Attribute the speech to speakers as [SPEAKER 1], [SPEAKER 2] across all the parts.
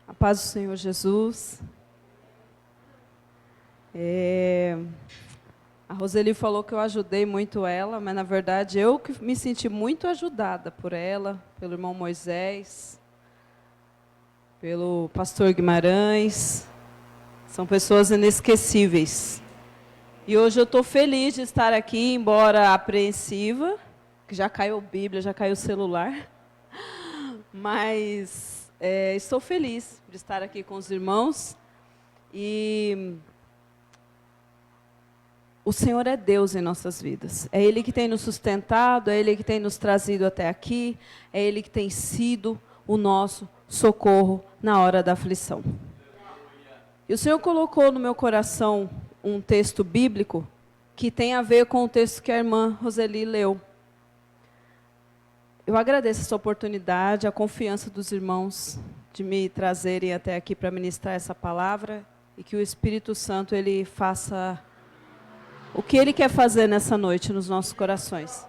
[SPEAKER 1] A paz do Senhor Jesus. A Roseli falou que eu ajudei muito ela, mas na verdade eu que me senti muito ajudada por ela, pelo irmão Moisés, pelo pastor Guimarães. São pessoas inesquecíveis. E hoje eu estou feliz de estar aqui, embora apreensiva, que já caiu a Bíblia, já caiu o celular. Mas estou feliz de estar aqui com os irmãos. E o Senhor é Deus em nossas vidas. É Ele que tem nos sustentado, é Ele que tem nos trazido até aqui, é Ele que tem sido o nosso socorro na hora da aflição. E o Senhor colocou no meu coração um texto bíblico que tem a ver com o texto que a irmã Roseli leu. Eu agradeço essa oportunidade, a confiança dos irmãos de me trazerem até aqui para ministrar essa palavra e que o Espírito Santo ele faça o que Ele quer fazer nessa noite nos nossos corações.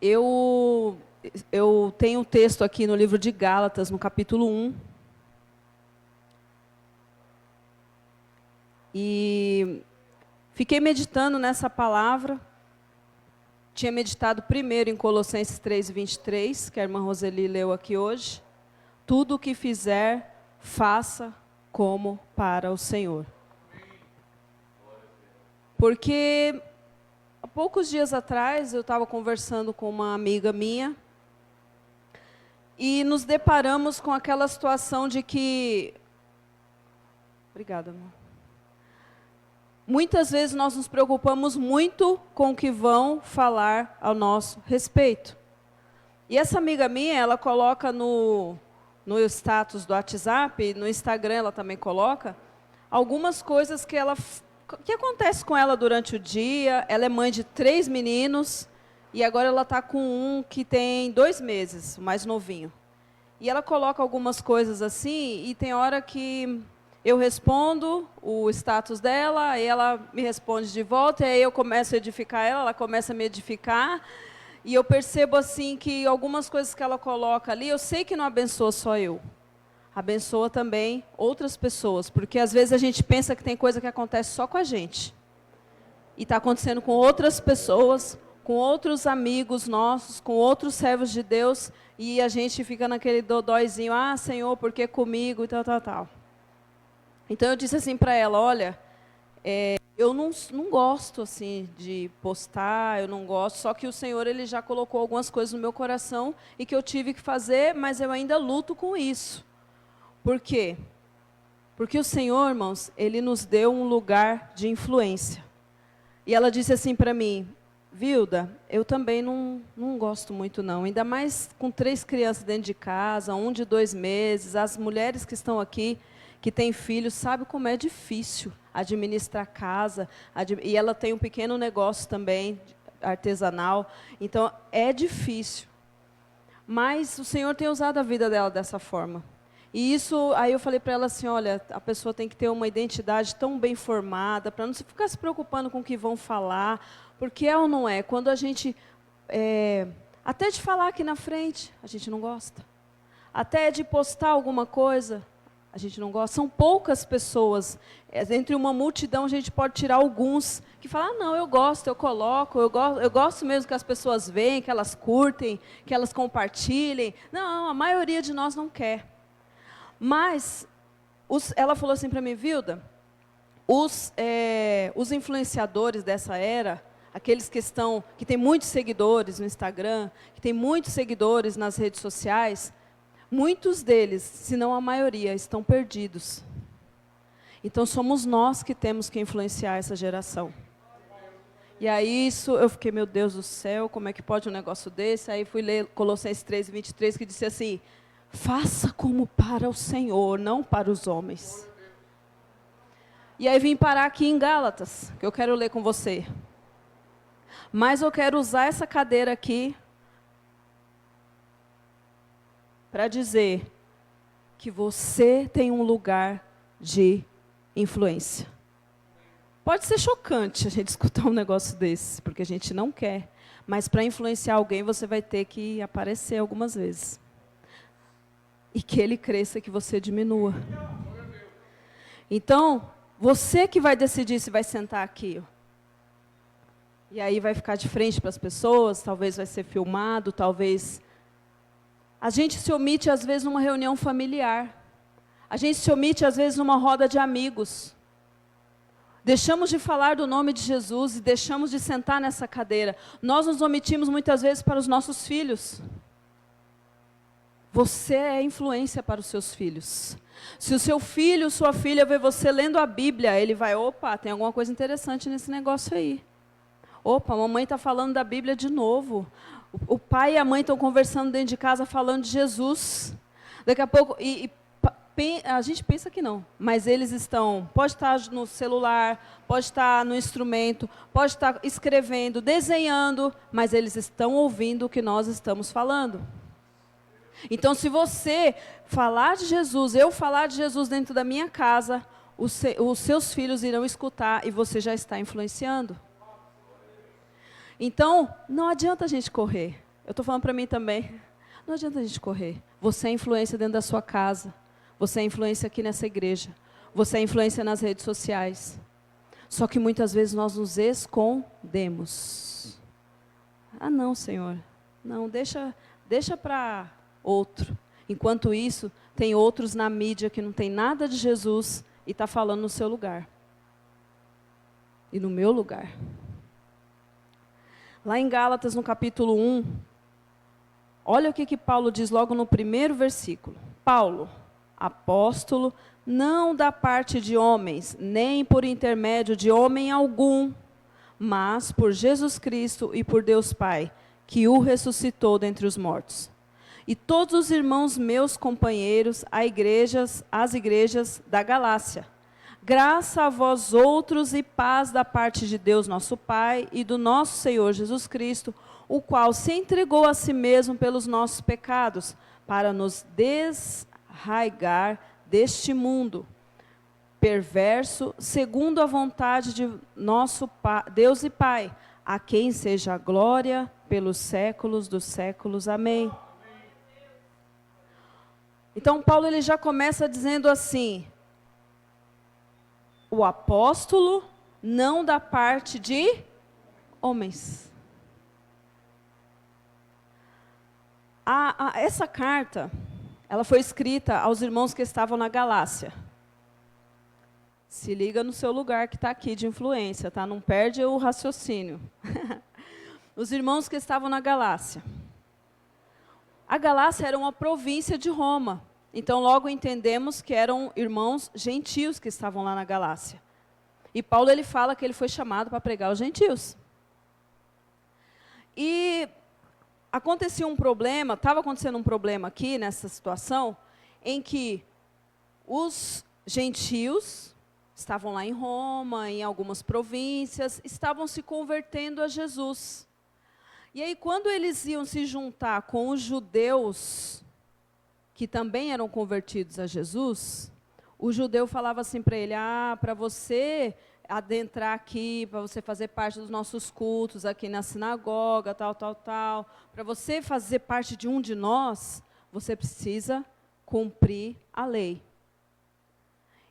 [SPEAKER 1] Eu tenho um texto aqui no livro de Gálatas, no capítulo 1. E fiquei meditando nessa palavra. Tinha meditado primeiro em Colossenses 3:23, que a irmã Roseli leu aqui hoje. Tudo o que fizer, faça como para o Senhor. Porque há poucos dias atrás eu estava conversando com uma amiga minha e nos deparamos com aquela situação de que... Obrigada, amor. Muitas vezes nós nos preocupamos muito com o que vão falar ao nosso respeito. E essa amiga minha, ela coloca no status do WhatsApp, no Instagram ela também coloca, algumas coisas que acontece com ela durante o dia. Ela é mãe de 3 meninos e agora ela está com um que tem 2 meses, o mais novinho. E ela coloca algumas coisas assim e tem hora que eu respondo o status dela, aí ela me responde de volta, e aí eu começo a edificar ela, ela começa a me edificar, e eu percebo assim que algumas coisas que ela coloca ali, eu sei que não abençoa só eu, abençoa também outras pessoas, porque às vezes a gente pensa que tem coisa que acontece só com a gente, e está acontecendo com outras pessoas, com outros amigos nossos, com outros servos de Deus, e a gente fica naquele dodóizinho, ah, Senhor, por que comigo, e tal. Então eu disse assim para ela, olha, eu não gosto assim de postar, eu não gosto, só que o Senhor ele já colocou algumas coisas no meu coração e que eu tive que fazer, mas eu ainda luto com isso. Por quê? Porque o Senhor, irmãos, Ele nos deu um lugar de influência. E ela disse assim para mim, Vilda, eu também não gosto muito não, ainda mais com 3 crianças dentro de casa, um de 2 meses, as mulheres que estão aqui, que tem filhos, sabe como é difícil administrar casa, e ela tem um pequeno negócio também, artesanal, então é difícil. Mas o Senhor tem usado a vida dela dessa forma. E isso, aí eu falei para ela assim, olha, a pessoa tem que ter uma identidade tão bem formada, para não ficar se preocupando com o que vão falar, porque é ou não é, quando a gente, até de falar aqui na frente, a gente não gosta. Até de postar alguma coisa, a gente não gosta. São poucas pessoas. Entre uma multidão, a gente pode tirar alguns que falam, ah, não, eu gosto, eu coloco, eu gosto mesmo que as pessoas veem, que elas curtem, que elas compartilhem. Não, a maioria de nós não quer. Mas, ela falou assim para mim, Vilda, os influenciadores dessa era, aqueles que têm muitos seguidores no Instagram, que têm muitos seguidores nas redes sociais, muitos deles, se não a maioria, estão perdidos. Então, somos nós que temos que influenciar essa geração. E aí, eu fiquei, meu Deus do céu, como é que pode um negócio desse? Aí fui ler Colossenses 3:23, que disse assim, faça como para o Senhor, não para os homens. E aí vim parar aqui em Gálatas, que eu quero ler com você. Mas eu quero usar essa cadeira aqui para dizer que você tem um lugar de influência. Pode ser chocante a gente escutar um negócio desse, porque a gente não quer. Mas para influenciar alguém, você vai ter que aparecer algumas vezes. e que ele cresça e que você diminua. Então, você que vai decidir se vai sentar aqui. E aí vai ficar de frente para as pessoas, talvez vai ser filmado, talvez... A gente se omite, às vezes, numa reunião familiar. A gente se omite, às vezes, numa roda de amigos. Deixamos de falar do nome de Jesus e deixamos de sentar nessa cadeira. Nós nos omitimos, muitas vezes, para os nossos filhos. Você é influência para os seus filhos. Se o seu filho, sua filha, vê você lendo a Bíblia, ele vai, opa, tem alguma coisa interessante nesse negócio aí. Opa, a mamãe está falando da Bíblia de novo. O pai e a mãe estão conversando dentro de casa, falando de Jesus. Daqui a pouco, a gente pensa que não, mas eles estão, pode estar no celular, pode estar no instrumento, pode estar escrevendo, desenhando, mas eles estão ouvindo o que nós estamos falando. Então, se você falar de Jesus, eu falar de Jesus dentro da minha casa, os seus filhos irão escutar e você já está influenciando. Então, não adianta a gente correr. Eu estou falando para mim também. Não adianta a gente correr. Você é influência dentro da sua casa. Você é influência aqui nessa igreja. Você é influência nas redes sociais. Só que muitas vezes nós nos escondemos. Ah, não, Senhor. Não, deixa para outro. Enquanto isso, tem outros na mídia que não tem nada de Jesus e está falando no seu lugar. E no meu lugar. Lá em Gálatas, no capítulo 1, olha o que Paulo diz logo no primeiro versículo. Paulo, apóstolo, não da parte de homens, nem por intermédio de homem algum, mas por Jesus Cristo e por Deus Pai, que o ressuscitou dentre os mortos. E todos os irmãos meus companheiros, as igrejas da Galácia. Graça a vós outros e paz da parte de Deus nosso Pai e do nosso Senhor Jesus Cristo, o qual se entregou a si mesmo pelos nossos pecados, para nos desarraigar deste mundo perverso, segundo a vontade de nosso Deus e Pai, a quem seja a glória pelos séculos dos séculos. Amém. Então, Paulo ele já começa dizendo assim, o apóstolo não da parte de homens. Essa carta, ela foi escrita aos irmãos que estavam na Galácia. Se liga no seu lugar que está aqui de influência, tá? Não perde o raciocínio. Os irmãos que estavam na Galácia. A Galácia era uma província de Roma. Então, logo entendemos que eram irmãos gentios que estavam lá na Galácia. E Paulo ele fala que ele foi chamado para pregar aos gentios. E acontecia um problema, estava acontecendo um problema aqui nessa situação, em que os gentios estavam lá em Roma, em algumas províncias, estavam se convertendo a Jesus. E aí, quando eles iam se juntar com os judeus, que também eram convertidos a Jesus, o judeu falava assim para ele, para você adentrar aqui, para você fazer parte dos nossos cultos aqui na sinagoga, tal, para você fazer parte de um de nós, você precisa cumprir a lei.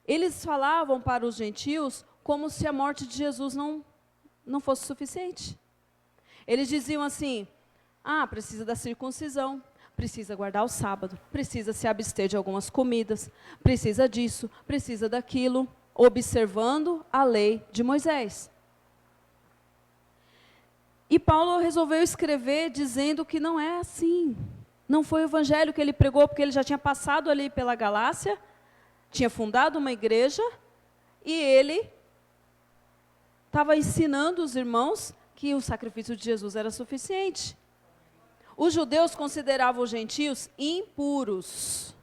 [SPEAKER 1] Eles falavam para os gentios como se a morte de Jesus não fosse suficiente. Eles diziam assim, precisa da circuncisão, precisa guardar o sábado, precisa se abster de algumas comidas, precisa disso, precisa daquilo, observando a lei de Moisés. E Paulo resolveu escrever dizendo que não é assim. Não foi o evangelho que ele pregou, porque ele já tinha passado ali pela Galácia, tinha fundado uma igreja, e ele estava ensinando os irmãos que o sacrifício de Jesus era suficiente. Os judeus consideravam os gentios impuros.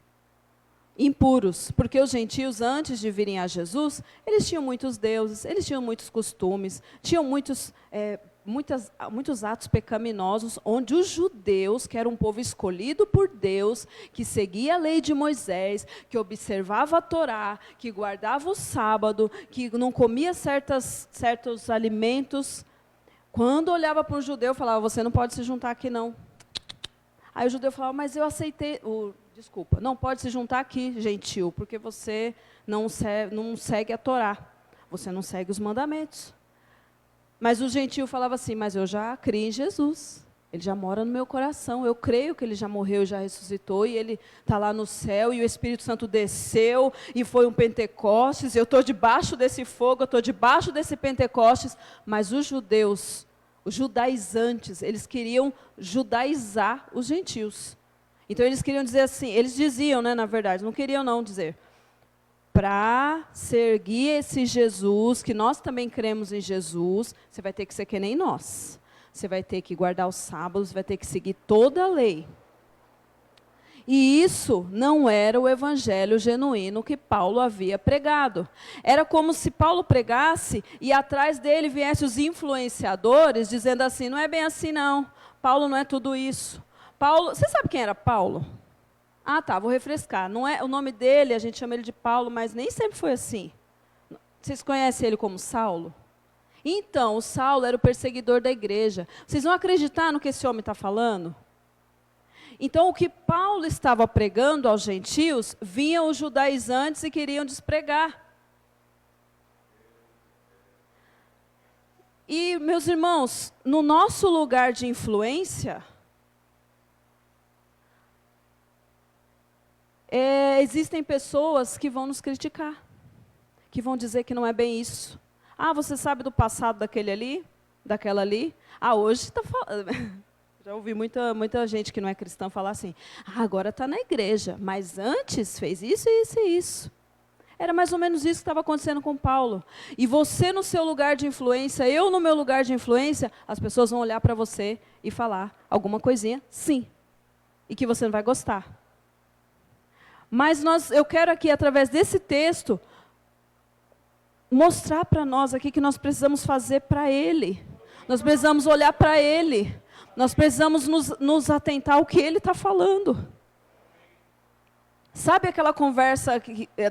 [SPEAKER 1] Impuros, porque os gentios, antes de virem a Jesus, eles tinham muitos deuses, eles tinham muitos costumes, tinham muitos atos pecaminosos, onde os judeus, que eram um povo escolhido por Deus, que seguia a lei de Moisés, que observava a Torá, que guardava o sábado, que não comia certos alimentos, quando olhava para um judeu, falava, você não pode se juntar aqui não. Aí o judeu falava, mas eu aceitei, desculpa, não pode se juntar aqui, gentil, porque você não segue a Torá, você não segue os mandamentos. Mas o gentil falava assim, mas eu já criei em Jesus, ele já mora no meu coração, eu creio que ele já morreu, já ressuscitou, e ele está lá no céu, e o Espírito Santo desceu, e foi um Pentecostes, eu estou debaixo desse fogo, eu estou debaixo desse Pentecostes, mas os judeus, os judaizantes, eles queriam judaizar os gentios. Então eles queriam dizer assim, eles diziam, né, na verdade, não queriam não dizer, para seguir esse Jesus, que nós também cremos em Jesus, você vai ter que ser que nem nós. Você vai ter que guardar os sábados, vai ter que seguir toda a lei. E isso não era o evangelho genuíno que Paulo havia pregado. Era como se Paulo pregasse e atrás dele viessem os influenciadores dizendo assim, não é bem assim não, Paulo não é tudo isso. Paulo, você sabe quem era Paulo? Ah tá, vou refrescar. Não é, o nome dele, a gente chama ele de Paulo, mas nem sempre foi assim. Vocês conhecem ele como Saulo? Então, o Saulo era o perseguidor da igreja. Vocês vão acreditar no que esse homem está falando? Então, o que Paulo estava pregando aos gentios, vinham os judaizantes e queriam despregar. E, meus irmãos, no nosso lugar de influência, existem pessoas que vão nos criticar, que vão dizer que não é bem isso. Ah, você sabe do passado daquele ali, daquela ali? Ah, hoje está falando. Já ouvi muita gente que não é cristã falar assim, agora está na igreja, mas antes fez isso, isso e isso. Era mais ou menos isso que estava acontecendo com Paulo. E você no seu lugar de influência, eu no meu lugar de influência, as pessoas vão olhar para você e falar alguma coisinha, sim, e que você não vai gostar. Mas eu quero aqui, através desse texto, mostrar para nós aqui que nós precisamos fazer para Ele. Nós precisamos olhar para Ele. Nós precisamos nos atentar ao que Ele está falando. Sabe aquela conversa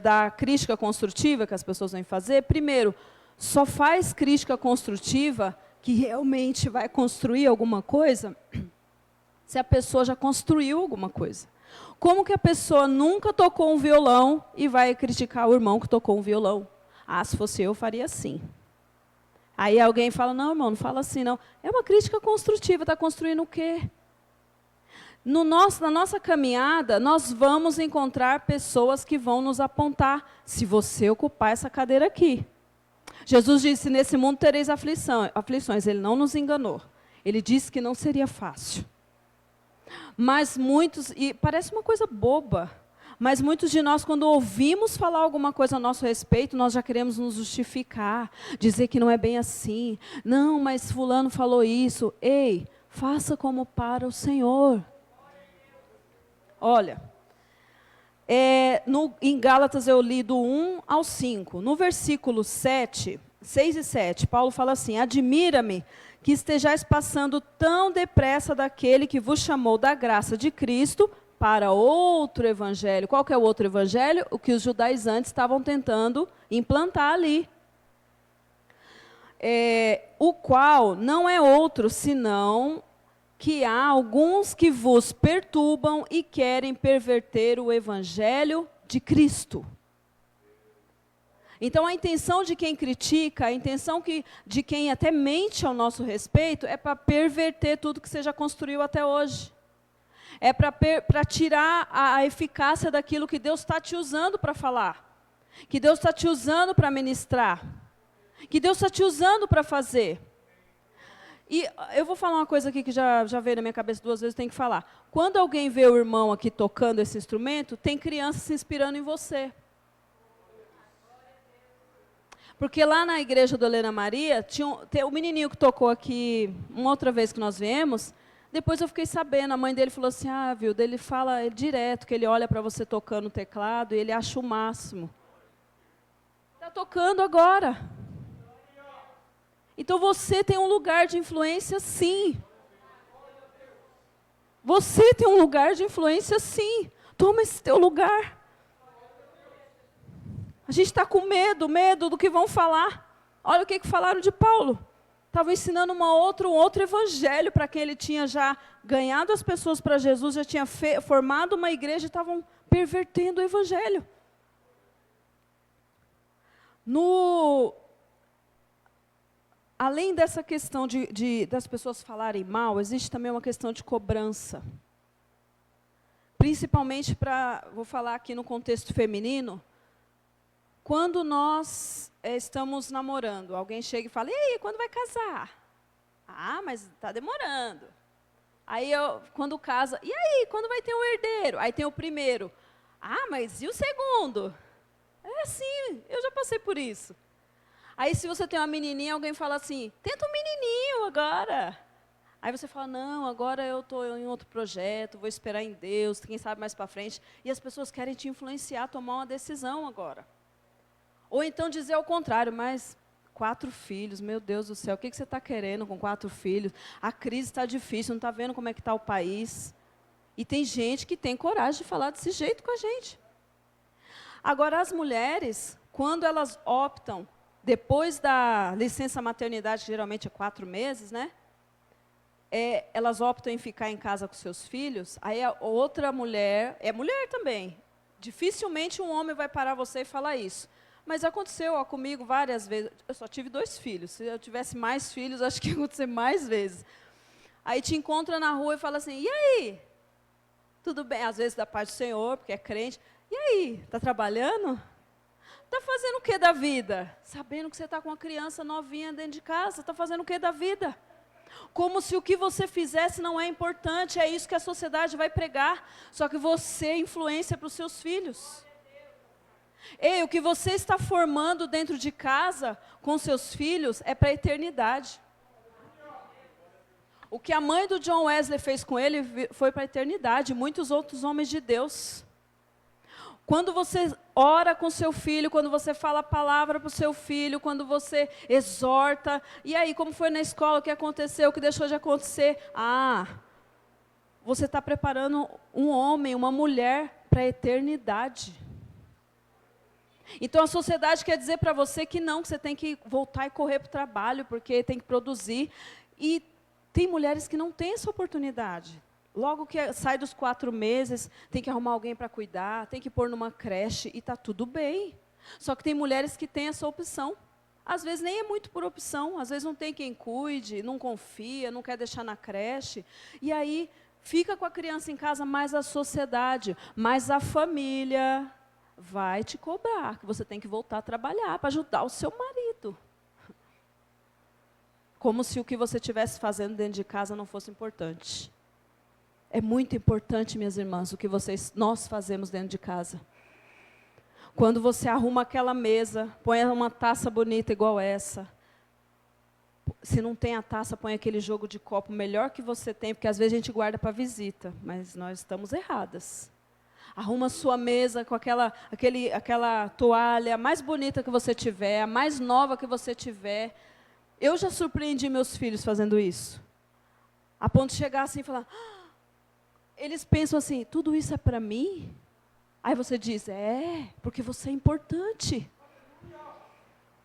[SPEAKER 1] da crítica construtiva que as pessoas vêm fazer? Primeiro, só faz crítica construtiva que realmente vai construir alguma coisa se a pessoa já construiu alguma coisa. Como que a pessoa nunca tocou um violão e vai criticar o irmão que tocou um violão? Ah, se fosse eu, faria assim. Aí alguém fala, não, irmão, não fala assim, não. É uma crítica construtiva, está construindo o quê? Na nossa caminhada, nós vamos encontrar pessoas que vão nos apontar, se você ocupar essa cadeira aqui. Jesus disse, nesse mundo tereis aflições, Ele não nos enganou. Ele disse que não seria fácil. Mas muitos, e parece uma coisa boba, mas muitos de nós, quando ouvimos falar alguma coisa a nosso respeito, nós já queremos nos justificar, dizer que não é bem assim. Não, mas fulano falou isso. Ei, faça como para o Senhor. Olha, em Gálatas eu li do 1 ao 5. No versículo 6 e 7, Paulo fala assim, admira-me que estejais passando tão depressa daquele que vos chamou da graça de Cristo para outro evangelho. Qual que é o outro evangelho? O que os judaizantes estavam tentando implantar ali. O qual não é outro, senão que há alguns que vos perturbam e querem perverter o evangelho de Cristo. Então, a intenção de quem critica, a intenção de quem até mente ao nosso respeito, é para perverter tudo que você já construiu até hoje. É para tirar a eficácia daquilo que Deus está te usando para falar. Que Deus está te usando para ministrar. Que Deus está te usando para fazer. E eu vou falar uma coisa aqui que já veio na minha cabeça 2 vezes, eu tenho que falar. Quando alguém vê o irmão aqui tocando esse instrumento, tem criança se inspirando em você. Porque lá na igreja do Helena Maria, tem o menininho que tocou aqui, uma outra vez que nós viemos, depois eu fiquei sabendo, a mãe dele falou assim, viu, ele fala direto, que ele olha para você tocando o teclado e ele acha o máximo. Está tocando agora. Então você tem um lugar de influência, sim. Você tem um lugar de influência, sim. Toma esse teu lugar. A gente está com medo do que vão falar. Olha o que falaram de Paulo. Estavam ensinando um outro evangelho para quem ele tinha já ganhado as pessoas para Jesus, já tinha formado uma igreja e estavam pervertendo o evangelho. Além dessa questão das pessoas falarem mal, existe também uma questão de cobrança. Principalmente vou falar aqui no contexto feminino, quando nós estamos namorando, alguém chega e fala, e aí, quando vai casar? Ah, mas está demorando. Aí, quando casa, e aí, quando vai ter um herdeiro? Aí tem o primeiro. Ah, mas e o segundo? É assim, eu já passei por isso. Aí, se você tem uma menininha, alguém fala assim, tenta um menininho agora. Aí você fala, não, agora eu estou em outro projeto, vou esperar em Deus, quem sabe mais para frente. E as pessoas querem te influenciar a tomar uma decisão agora. Ou então dizer ao contrário, mas 4 filhos, meu Deus do céu, o que você está querendo com 4 filhos? A crise está difícil, não está vendo como é que está o país? E tem gente que tem coragem de falar desse jeito com a gente. Agora, as mulheres, quando elas optam, depois da licença maternidade, que geralmente é 4 meses, né? Elas optam em ficar em casa com seus filhos, aí a outra mulher, é mulher também, dificilmente um homem vai parar você e falar isso. Mas aconteceu comigo várias vezes, eu só tive 2 filhos, se eu tivesse mais filhos, acho que ia acontecer mais vezes. Aí te encontra na rua e fala assim, e aí? Tudo bem? Às vezes da paz do Senhor, porque é crente. E aí, está trabalhando? Está fazendo o que da vida? Sabendo que você está com uma criança novinha dentro de casa, está fazendo o que da vida? Como se o que você fizesse não é importante, é isso que a sociedade vai pregar, só que você é influência para os seus filhos. Ei, o que você está formando dentro de casa com seus filhos é para a eternidade. O que a mãe do John Wesley fez com ele foi para a eternidade, muitos outros homens de Deus. Quando você ora com seu filho, quando você fala a palavra para o seu filho, quando você exorta, e aí, como foi na escola, o que aconteceu, o que deixou de acontecer? Você está preparando um homem, uma mulher para a eternidade. Então a sociedade quer dizer para você que não, que você tem que voltar e correr para o trabalho, porque tem que produzir. E tem mulheres que não têm essa oportunidade. Logo que sai dos 4 meses, tem que arrumar alguém para cuidar, tem que pôr numa creche e está tudo bem. Só que tem mulheres que têm essa opção. Às vezes nem é muito por opção, às vezes não tem quem cuide, não confia, não quer deixar na creche. E aí fica com a criança em casa, mas a sociedade, mas a família vai te cobrar, que você tem que voltar a trabalhar para ajudar o seu marido. Como se o que você estivesse fazendo dentro de casa não fosse importante. É muito importante, minhas irmãs, o que nós fazemos dentro de casa. Quando você arruma aquela mesa, põe uma taça bonita igual essa. Se não tem a taça, põe aquele jogo de copo melhor que você tem, porque às vezes a gente guarda para visita, mas nós estamos erradas. Arruma a sua mesa com aquela toalha mais bonita que você tiver, a mais nova que você tiver. Eu já surpreendi meus filhos fazendo isso. A ponto de chegar assim e falar... Eles pensam assim, tudo isso é para mim? Aí você diz, porque você é importante.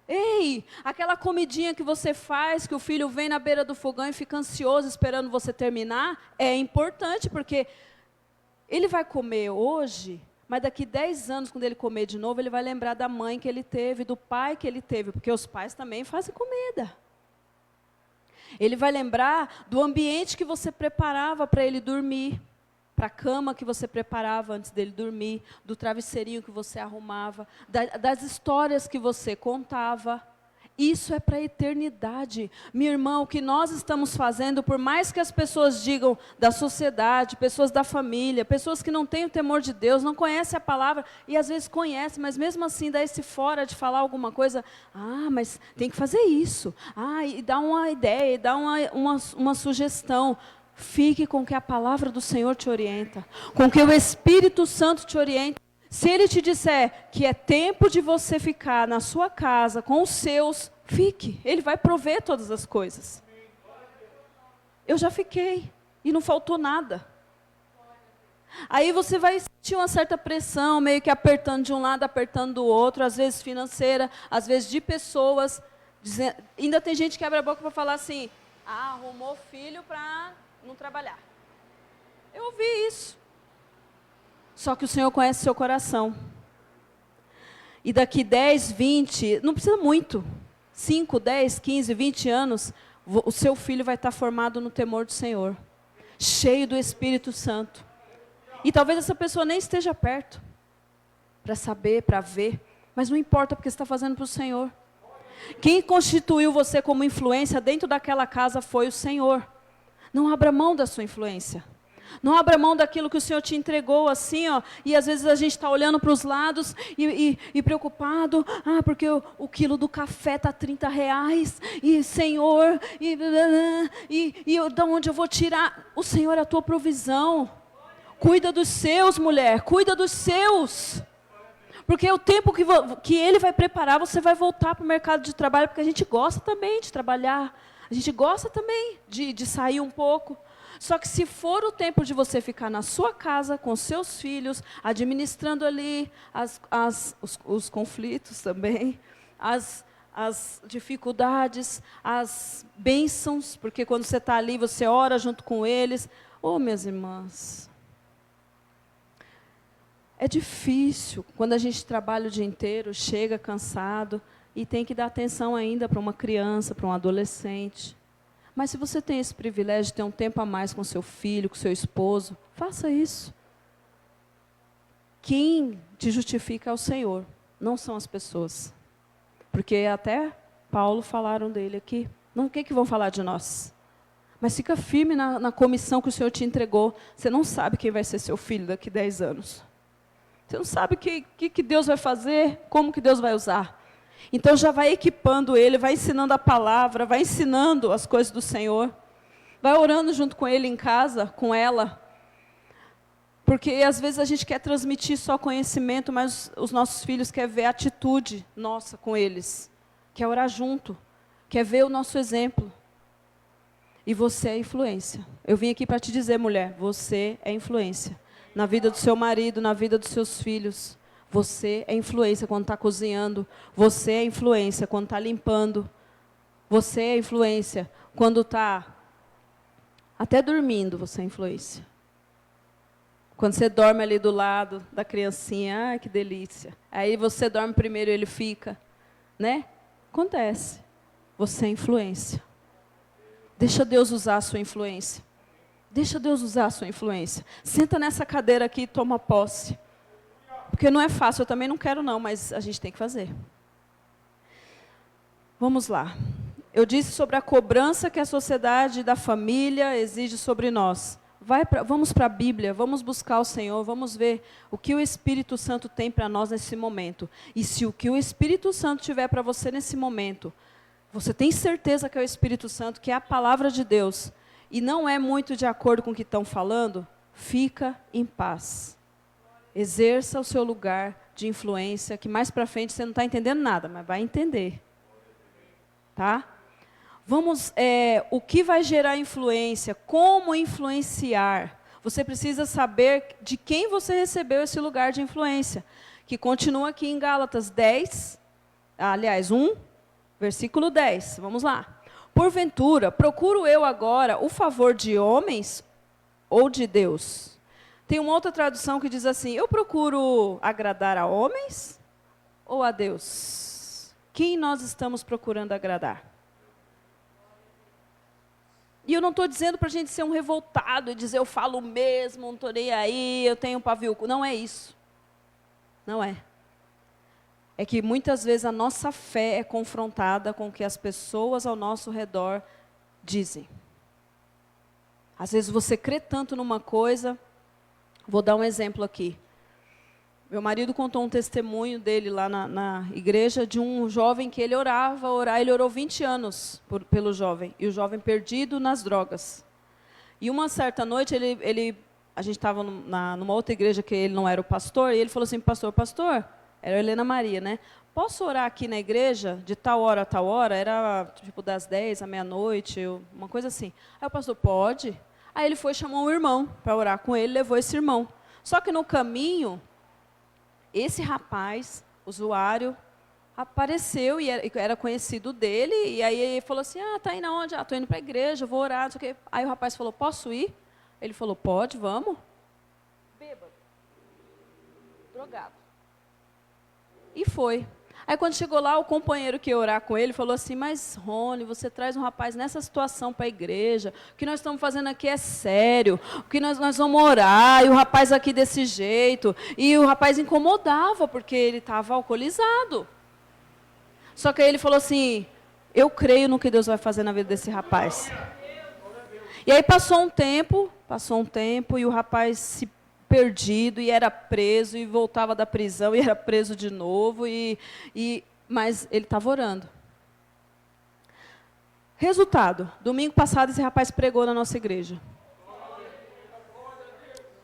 [SPEAKER 1] Ei, aquela comidinha que você faz, que o filho vem na beira do fogão e fica ansioso esperando você terminar, é importante, porque ele vai comer hoje, mas daqui 10 anos, quando ele comer de novo, ele vai lembrar da mãe que ele teve, do pai que ele teve, porque os pais também fazem comida. Ele vai lembrar do ambiente que você preparava para ele dormir, para a cama que você preparava antes dele dormir, do travesseirinho que você arrumava, das histórias que você contava. Isso é para a eternidade. Minha irmã, o que nós estamos fazendo, por mais que as pessoas digam da sociedade, pessoas da família, pessoas que não têm o temor de Deus, não conhecem a palavra, e às vezes conhecem, mas mesmo assim dá esse fora de falar alguma coisa, mas tem que fazer isso, e dá uma ideia, e dá uma sugestão. Fique com o que a palavra do Senhor te orienta, com o que o Espírito Santo te orienta. Se Ele te disser que é tempo de você ficar na sua casa com os seus, fique. Ele vai prover todas as coisas. Eu já fiquei e não faltou nada. Aí você vai sentir uma certa pressão, meio que apertando de um lado, apertando do outro, às vezes financeira, às vezes de pessoas, Ainda tem gente que abre a boca para falar assim, arrumou filho para não trabalhar. Eu ouvi isso. Só que o Senhor conhece seu coração. E daqui 10, 20, não precisa muito, 5, 10, 15, 20 anos, o seu filho vai estar formado no temor do Senhor, cheio do Espírito Santo. E talvez essa pessoa nem esteja perto, para saber, para ver, mas não importa, porque você está fazendo para o Senhor. Quem constituiu você como influência dentro daquela casa foi o Senhor. Não abra mão da sua influência. Não abra mão daquilo que o Senhor te entregou assim, ó, e às vezes a gente está olhando para os lados e preocupado, porque o quilo do café está R$30, e Senhor, de onde eu vou tirar? O Senhor é a tua provisão. Cuida dos seus, mulher, cuida dos seus. Porque o tempo que Ele vai preparar, você vai voltar para o mercado de trabalho, porque a gente gosta também de trabalhar, a gente gosta também de sair um pouco. Só que se for o tempo de você ficar na sua casa, com seus filhos, administrando ali os conflitos também, as dificuldades, as bênçãos, porque quando você está ali, você ora junto com eles. Minhas irmãs, é difícil quando a gente trabalha o dia inteiro, chega cansado e tem que dar atenção ainda para uma criança, para um adolescente. Mas se você tem esse privilégio de ter um tempo a mais com seu filho, com seu esposo, faça isso. Quem te justifica é o Senhor, não são as pessoas. Porque até Paulo falaram dele aqui. Não, o que vão falar de nós? Mas fica firme na comissão que o Senhor te entregou. Você não sabe quem vai ser seu filho daqui 10 anos. Você não sabe o que Deus vai fazer, como que Deus vai usar. Então já vai equipando ele, vai ensinando a palavra, vai ensinando as coisas do Senhor. Vai orando junto com ele em casa, com ela. Porque às vezes a gente quer transmitir só conhecimento, mas os nossos filhos querem ver a atitude nossa com eles. Quer orar junto, quer ver o nosso exemplo. E você é influência. Eu vim aqui para te dizer, mulher, você é influência. Na vida do seu marido, na vida dos seus filhos. Você é influência quando está cozinhando. Você é influência quando está limpando. Você é influência quando está até dormindo. Você é influência. Quando você dorme ali do lado da criancinha, ai que delícia. Aí você dorme primeiro e ele fica, né? Acontece. Você é influência. Deixa Deus usar a sua influência. Deixa Deus usar a sua influência. Senta nessa cadeira aqui e toma posse. Porque não é fácil, eu também não quero não, mas a gente tem que fazer. Vamos lá. Eu disse sobre a cobrança que a sociedade da família exige sobre nós. Vamos para a Bíblia, vamos buscar o Senhor, vamos ver o que o Espírito Santo tem para nós nesse momento. E se o que o Espírito Santo tiver para você nesse momento, você tem certeza que é o Espírito Santo, que é a palavra de Deus, e não é muito de acordo com o que estão falando, fica em paz. Exerça o seu lugar de influência, que mais para frente você não está entendendo nada, mas vai entender. Tá? Vamos, o que vai gerar influência, como influenciar. Você precisa saber de quem você recebeu esse lugar de influência, que continua aqui em Gálatas 10, aliás, 1, versículo 10, vamos lá. Porventura, procuro eu agora o favor de homens ou de Deus? Tem uma outra tradução que diz assim, eu procuro agradar a homens ou a Deus? Quem nós estamos procurando agradar? E eu não estou dizendo para a gente ser um revoltado e dizer eu falo mesmo, não estou nem aí, eu tenho um pavio. Não é isso. Não é. É que muitas vezes a nossa fé é confrontada com o que as pessoas ao nosso redor dizem. Às vezes você crê tanto numa coisa, vou dar um exemplo aqui. Meu marido contou um testemunho dele lá na igreja de um jovem que ele ele orou 20 anos pelo jovem, e o jovem perdido nas drogas. E uma certa noite, a gente estava numa outra igreja que ele não era o pastor, e ele falou assim, pastor, era a Helena Maria, né? Posso orar aqui na igreja de tal hora a tal hora? Era tipo das 10 à meia-noite, uma coisa assim. Aí o pastor, pode? Aí ele foi chamar um irmão para orar com ele, levou esse irmão. Só que no caminho, esse rapaz, usuário, apareceu e era conhecido dele, e aí ele falou assim, tá indo aonde? Tô indo para a igreja, vou orar, não sei o quê. Aí o rapaz falou, posso ir? Ele falou, pode, vamos. Bêbado. Drogado. E foi. Aí quando chegou lá, o companheiro que ia orar com ele falou assim, mas Rony, você traz um rapaz nessa situação para a igreja, o que nós estamos fazendo aqui é sério, o que nós vamos orar, e o rapaz aqui desse jeito, e o rapaz incomodava, porque ele estava alcoolizado. Só que aí ele falou assim, eu creio no que Deus vai fazer na vida desse rapaz. E aí passou um tempo, e o rapaz se perdido, e era preso, e voltava da prisão, e era preso de novo, mas ele estava orando. Resultado, domingo passado esse rapaz pregou na nossa igreja.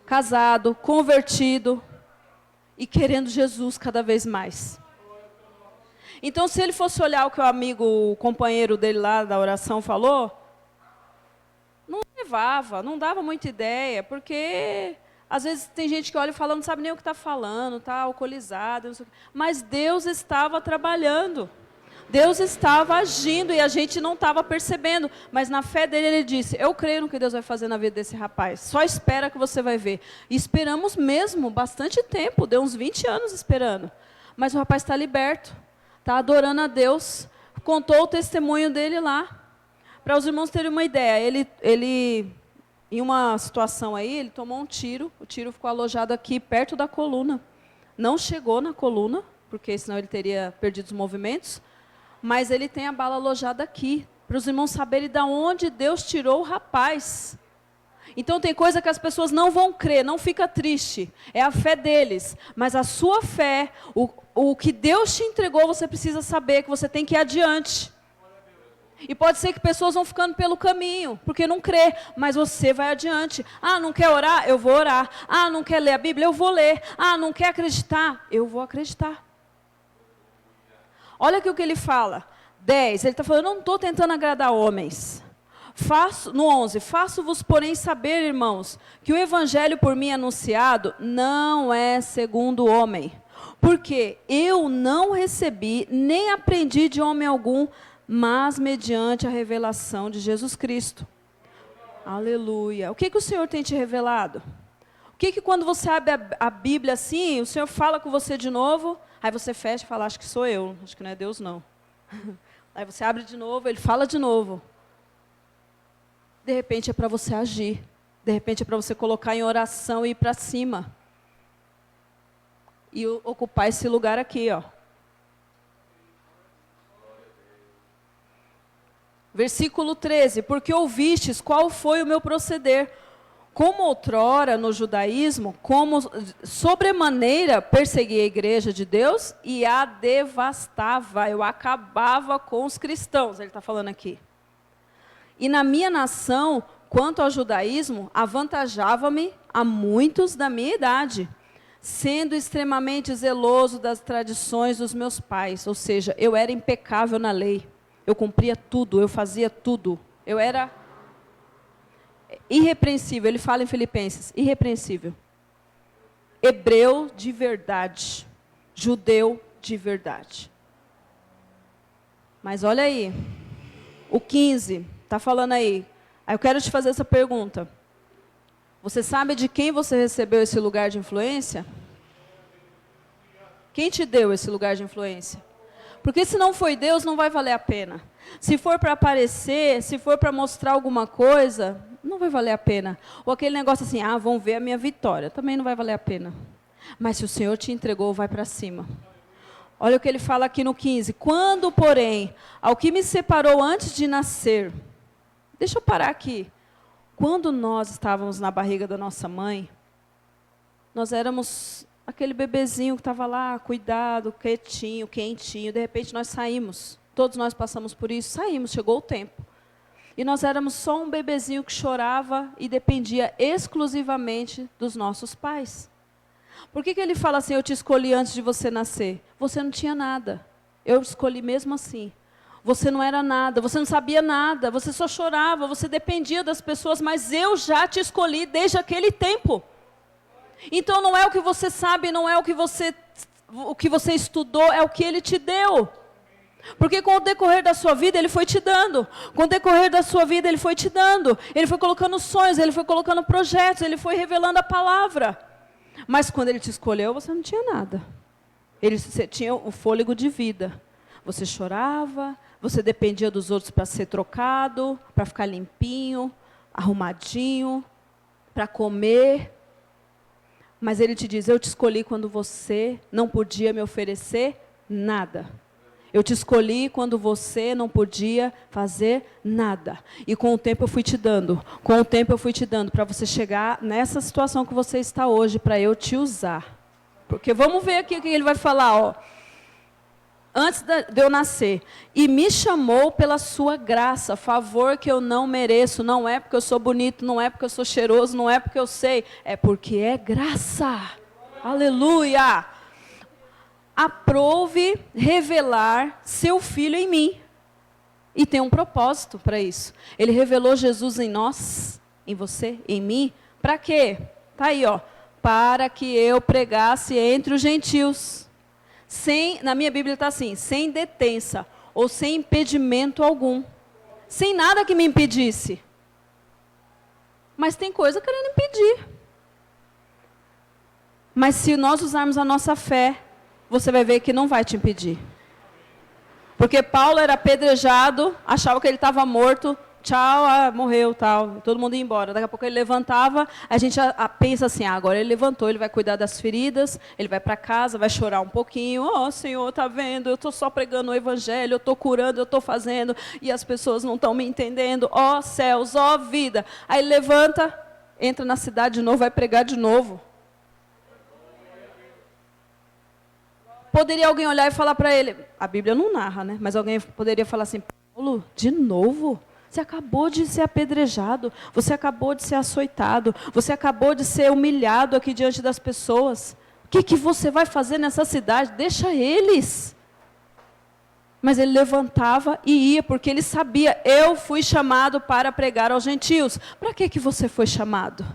[SPEAKER 1] Casado, convertido, e querendo Jesus cada vez mais. Então, se ele fosse olhar o que o companheiro dele lá da oração falou, não levava, não dava muita ideia, porque às vezes tem gente que olha e fala, não sabe nem o que está falando, está alcoolizado, não sei o quê. Mas Deus estava trabalhando, Deus estava agindo e a gente não estava percebendo. Mas na fé dele ele disse, eu creio no que Deus vai fazer na vida desse rapaz, só espera que você vai ver. E esperamos mesmo, bastante tempo, deu uns 20 anos esperando. Mas o rapaz está liberto, está adorando a Deus, contou o testemunho dele lá. Para os irmãos terem uma ideia, ele em uma situação aí, ele tomou um tiro, o tiro ficou alojado aqui perto da coluna. Não chegou na coluna, porque senão ele teria perdido os movimentos, mas ele tem a bala alojada aqui, para os irmãos saberem de onde Deus tirou o rapaz. Então tem coisa que as pessoas não vão crer, não fica triste, é a fé deles, mas a sua fé, o que Deus te entregou, você precisa saber que você tem que ir adiante. E pode ser que pessoas vão ficando pelo caminho, porque não crê, mas você vai adiante. Não quer orar? Eu vou orar. Não quer ler a Bíblia? Eu vou ler. Não quer acreditar? Eu vou acreditar. Olha aqui o que ele fala. 10, ele está falando, eu não estou tentando agradar homens. No 11, faço-vos, porém, saber, irmãos, que o evangelho por mim anunciado não é segundo o homem. Porque eu não recebi, nem aprendi de homem algum, mas mediante a revelação de Jesus Cristo. Aleluia. O que o Senhor tem te revelado? O que quando você abre a Bíblia assim, o Senhor fala com você de novo, aí você fecha e fala, acho que sou eu, acho que não é Deus não. Aí você abre de novo, ele fala de novo. De repente é para você agir, de repente é para você colocar em oração e ir para cima. E ocupar esse lugar aqui, ó. Versículo 13, porque ouvistes qual foi o meu proceder, como outrora no judaísmo, como sobremaneira persegui a igreja de Deus e a devastava, eu acabava com os cristãos, ele está falando aqui. E na minha nação, quanto ao judaísmo, avantajava-me a muitos da minha idade, sendo extremamente zeloso das tradições dos meus pais, ou seja, eu era impecável na lei. Eu cumpria tudo, eu fazia tudo. Eu era irrepreensível. Ele fala em Filipenses, irrepreensível. Hebreu de verdade. Judeu de verdade. Mas olha aí. O 15, está falando aí. Aí eu quero te fazer essa pergunta. Você sabe de quem você recebeu esse lugar de influência? Quem te deu esse lugar de influência? Porque se não foi Deus, não vai valer a pena. Se for para aparecer, se for para mostrar alguma coisa, não vai valer a pena. Ou aquele negócio assim, vão ver a minha vitória, também não vai valer a pena. Mas se o Senhor te entregou, vai para cima. Olha o que ele fala aqui no 15. Quando, porém, ao que me separou antes de nascer, deixa eu parar aqui. Quando nós estávamos na barriga da nossa mãe, nós éramos aquele bebezinho que estava lá, cuidado, quietinho, quentinho, de repente nós saímos. Todos nós passamos por isso, saímos, chegou o tempo. E nós éramos só um bebezinho que chorava e dependia exclusivamente dos nossos pais. Por que ele fala assim, eu te escolhi antes de você nascer? Você não tinha nada, eu escolhi mesmo assim. Você não era nada, você não sabia nada, você só chorava, você dependia das pessoas, mas eu já te escolhi desde aquele tempo. Então não é o que você sabe, não é o que você o que você estudou é o que Ele te deu. Porque com o decorrer da sua vida, Ele foi te dando. Com o decorrer da sua vida, Ele foi te dando. Ele foi colocando sonhos, Ele foi colocando projetos, Ele foi revelando a palavra. Mas quando Ele te escolheu, você não tinha nada. Você tinha o fôlego de vida. Você chorava, você dependia dos outros para ser trocado, para ficar limpinho, arrumadinho, para comer. Mas Ele te diz, eu te escolhi quando você não podia me oferecer nada. Eu te escolhi quando você não podia fazer nada. E com o tempo eu fui te dando. Com o tempo eu fui te dando para você chegar nessa situação que você está hoje, para eu te usar. Porque vamos ver aqui o que ele vai falar, ó. Antes de eu nascer. E me chamou pela sua graça, favor que eu não mereço. Não é porque eu sou bonito, não é porque eu sou cheiroso, não é porque eu sei. É porque é graça. Aleluia! Aprove revelar seu Filho em mim. E tem um propósito para isso. Ele revelou Jesus em nós, em você, em mim. Para quê? Está aí, ó. Para que eu pregasse entre os gentios. Na minha Bíblia está assim, sem detença, ou sem impedimento algum. Sem nada que me impedisse. Mas tem coisa querendo impedir. Mas se nós usarmos a nossa fé, você vai ver que não vai te impedir. Porque Paulo era apedrejado, achava que ele estava morto, tchau, morreu, tal, todo mundo ia embora. Daqui a pouco ele levantava, a gente pensa assim, agora ele levantou, ele vai cuidar das feridas, ele vai para casa, vai chorar um pouquinho, Senhor, está vendo, eu estou só pregando o evangelho, eu estou curando, eu estou fazendo, e as pessoas não estão me entendendo, céus, vida. Aí ele levanta, entra na cidade de novo, vai pregar de novo. Poderia alguém olhar e falar para ele, a Bíblia não narra, né? Mas alguém poderia falar assim, Paulo, de novo? Você acabou de ser apedrejado, você acabou de ser açoitado, você acabou de ser humilhado aqui diante das pessoas. O que você vai fazer nessa cidade? Deixa eles. Mas ele levantava e ia, porque ele sabia, eu fui chamado para pregar aos gentios. Para que você foi chamado?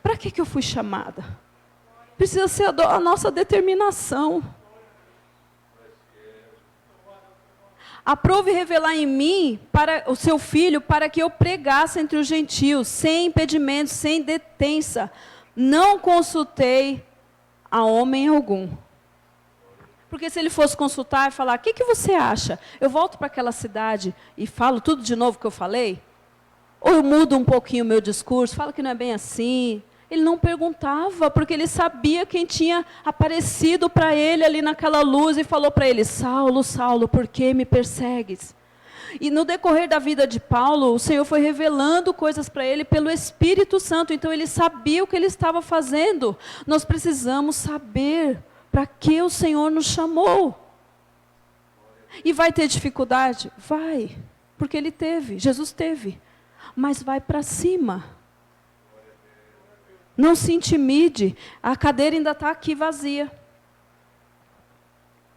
[SPEAKER 1] Para que eu fui chamada? Precisa ser a nossa determinação. Aprove revelar em mim para o seu Filho, para que eu pregasse entre os gentios, sem impedimento, sem detença. Não consultei a homem algum. Porque se ele fosse consultar e falar, o que você acha? Eu volto para aquela cidade e falo tudo de novo que eu falei? Ou eu mudo um pouquinho o meu discurso, falo que não é bem assim? Ele não perguntava, porque ele sabia quem tinha aparecido para ele ali naquela luz e falou para ele, Saulo, Saulo, por que me persegues? E no decorrer da vida de Paulo, o Senhor foi revelando coisas para ele pelo Espírito Santo, então ele sabia o que ele estava fazendo. Nós precisamos saber para que o Senhor nos chamou. E vai ter dificuldade? Vai, porque ele teve, Jesus teve, mas vai para cima. Não se intimide, a cadeira ainda está aqui vazia.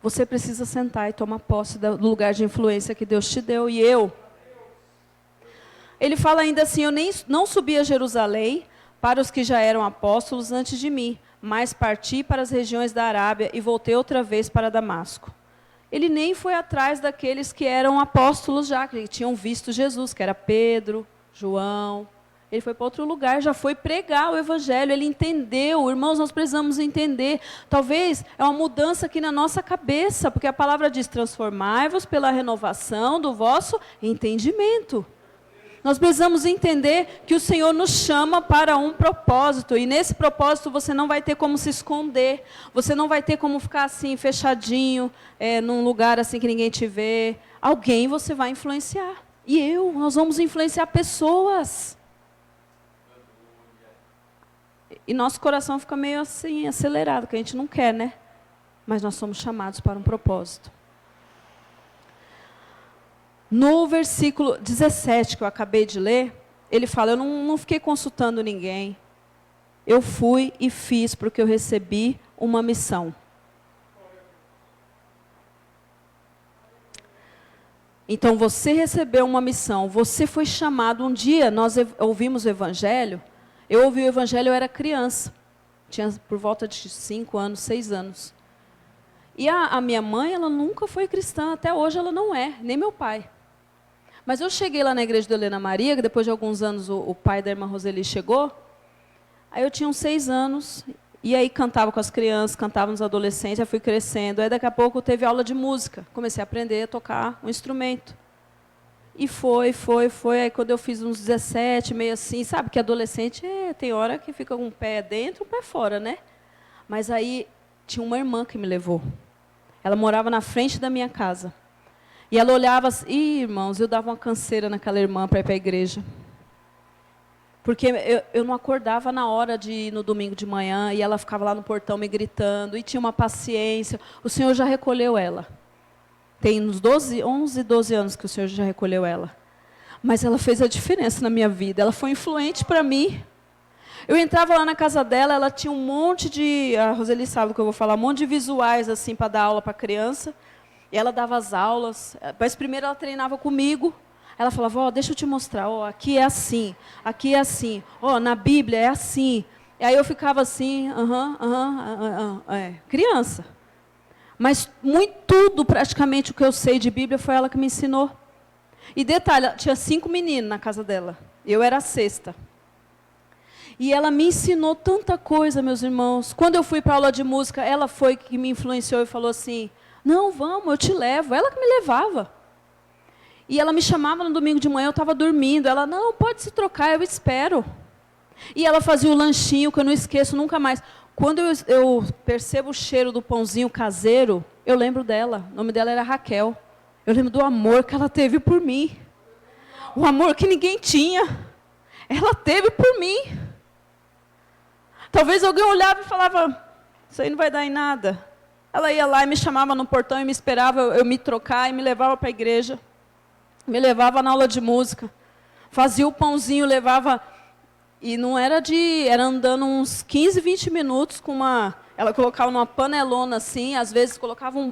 [SPEAKER 1] Você precisa sentar e tomar posse do lugar de influência que Deus te deu. E eu. Ele fala ainda assim, eu não subi a Jerusalém para os que já eram apóstolos antes de mim, mas parti para as regiões da Arábia e voltei outra vez para Damasco. Ele nem foi atrás daqueles que eram apóstolos já, que tinham visto Jesus, que era Pedro, João. Ele foi para outro lugar, já foi pregar o evangelho, ele entendeu. Irmãos, nós precisamos entender. Talvez é uma mudança aqui na nossa cabeça, porque a palavra diz, transformai-vos pela renovação do vosso entendimento. Nós precisamos entender que o Senhor nos chama para um propósito, e nesse propósito você não vai ter como se esconder, você não vai ter como ficar assim, fechadinho, num lugar assim que ninguém te vê. Alguém você vai influenciar. E nós vamos influenciar pessoas. E nosso coração fica meio assim, acelerado, que a gente não quer, né? Mas nós somos chamados para um propósito. No versículo 17, que eu acabei de ler, ele fala, eu não fiquei consultando ninguém. Eu fui e fiz porque eu recebi uma missão. Então, você recebeu uma missão, você foi chamado. Um dia, nós ouvimos o Evangelho. Eu ouvi o Evangelho, eu era criança. Tinha por volta de 5 anos, 6 anos. E a minha mãe, ela nunca foi cristã, até hoje ela não é, nem meu pai. Mas eu cheguei lá na igreja de Helena Maria, que depois de alguns anos o pai da irmã Roseli chegou. Aí eu tinha uns 6 anos, e aí cantava com as crianças, cantava nos adolescentes, aí fui crescendo. Aí daqui a pouco teve aula de música, comecei a aprender a tocar um instrumento. E foi. Aí quando eu fiz uns 17, meio assim, sabe que adolescente tem hora que fica com um pé dentro, um pé fora, né? Mas aí tinha uma irmã que me levou. Ela morava na frente da minha casa. E ela olhava assim, irmãos, eu dava uma canseira naquela irmã para ir para a igreja. Porque eu não acordava na hora de ir no domingo de manhã, e ela ficava lá no portão me gritando, e tinha uma paciência. O Senhor já recolheu ela. Tem uns 11, 12 anos que o Senhor já recolheu ela. Mas ela fez a diferença na minha vida, ela foi influente para mim. Eu entrava lá na casa dela, ela tinha um monte de, a Roseli sabe o que eu vou falar, um monte de visuais assim para dar aula para criança. E ela dava as aulas, mas primeiro ela treinava comigo. Ela falava, deixa eu te mostrar, aqui é assim, na Bíblia é assim. E aí eu ficava assim, criança. Mas tudo praticamente o que eu sei de Bíblia foi ela que me ensinou. E detalhe, tinha 5 meninos na casa dela, eu era a 6ª. E ela me ensinou tanta coisa, meus irmãos. Quando eu fui para a aula de música, ela foi que me influenciou e falou assim, não, vamos, eu te levo. Ela que me levava. E ela me chamava no domingo de manhã, eu estava dormindo. Ela, não, pode se trocar, eu espero. E ela fazia o lanchinho, que eu não esqueço nunca mais. Quando eu percebo o cheiro do pãozinho caseiro, eu lembro dela. O nome dela era Raquel. Eu lembro do amor que ela teve por mim. O amor que ninguém tinha. Ela teve por mim. Talvez alguém olhava e falava, isso aí não vai dar em nada. Ela ia lá e me chamava no portão e me esperava eu me trocar e me levava para a igreja. Me levava na aula de música. Fazia o pãozinho, levava. E não era era andando uns 15, 20 minutos com uma. Ela colocava numa panelona assim, às vezes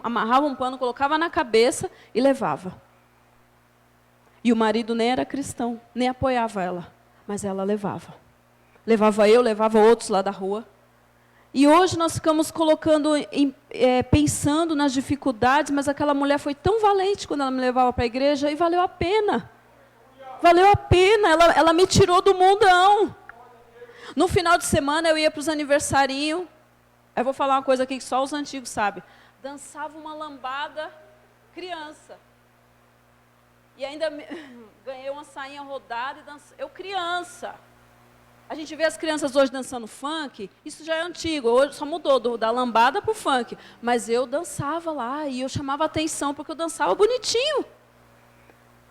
[SPEAKER 1] amarrava um pano, colocava na cabeça e levava. E o marido nem era cristão, nem apoiava ela, mas ela levava. Levava eu, levava outros lá da rua. E hoje nós ficamos pensando nas dificuldades, mas aquela mulher foi tão valente quando ela me levava para a igreja, e valeu a pena. Valeu a pena, ela me tirou do mundão. No final de semana eu ia para os aniversarinhos, eu vou falar uma coisa aqui que só os antigos sabem. Dançava uma lambada criança. E ainda ganhei uma sainha rodada, eu criança. A gente vê as crianças hoje dançando funk, isso já é antigo, hoje só mudou da lambada para o funk. Mas eu dançava lá e eu chamava atenção porque eu dançava bonitinho.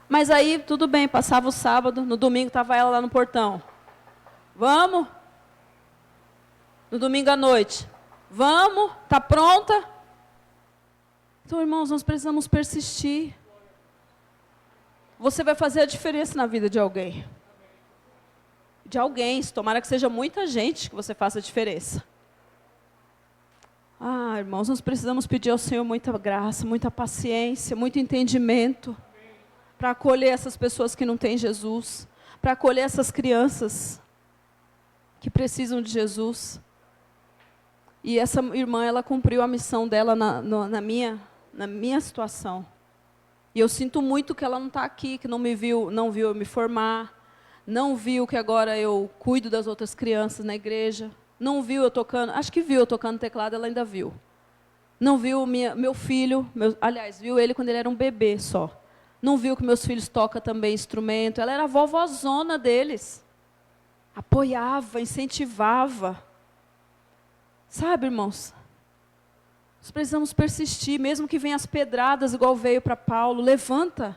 [SPEAKER 1] Mas aí, tudo bem, passava o sábado, no domingo estava ela lá no portão. Vamos? No domingo à noite. Vamos? Está pronta? Então, irmãos, nós precisamos persistir. Você vai fazer a diferença na vida de alguém. De alguém, tomara que seja muita gente que você faça a diferença. Irmãos, nós precisamos pedir ao Senhor muita graça, muita paciência, muito entendimento, para acolher essas pessoas que não têm Jesus, para acolher essas crianças que precisam de Jesus. E essa irmã, ela cumpriu a missão dela na minha situação. E eu sinto muito que ela não está aqui, que não viu eu me formar, não viu que agora eu cuido das outras crianças na igreja, não viu eu tocando, acho que viu eu tocando teclado, ela ainda viu. Não viu meu filho, aliás, viu ele quando ele era um bebê só. Não viu que meus filhos tocam também instrumento, ela era a vovózona deles. Apoiava, incentivava. Sabe, irmãos? Nós precisamos persistir, mesmo que venham as pedradas, igual veio para Paulo. Levanta,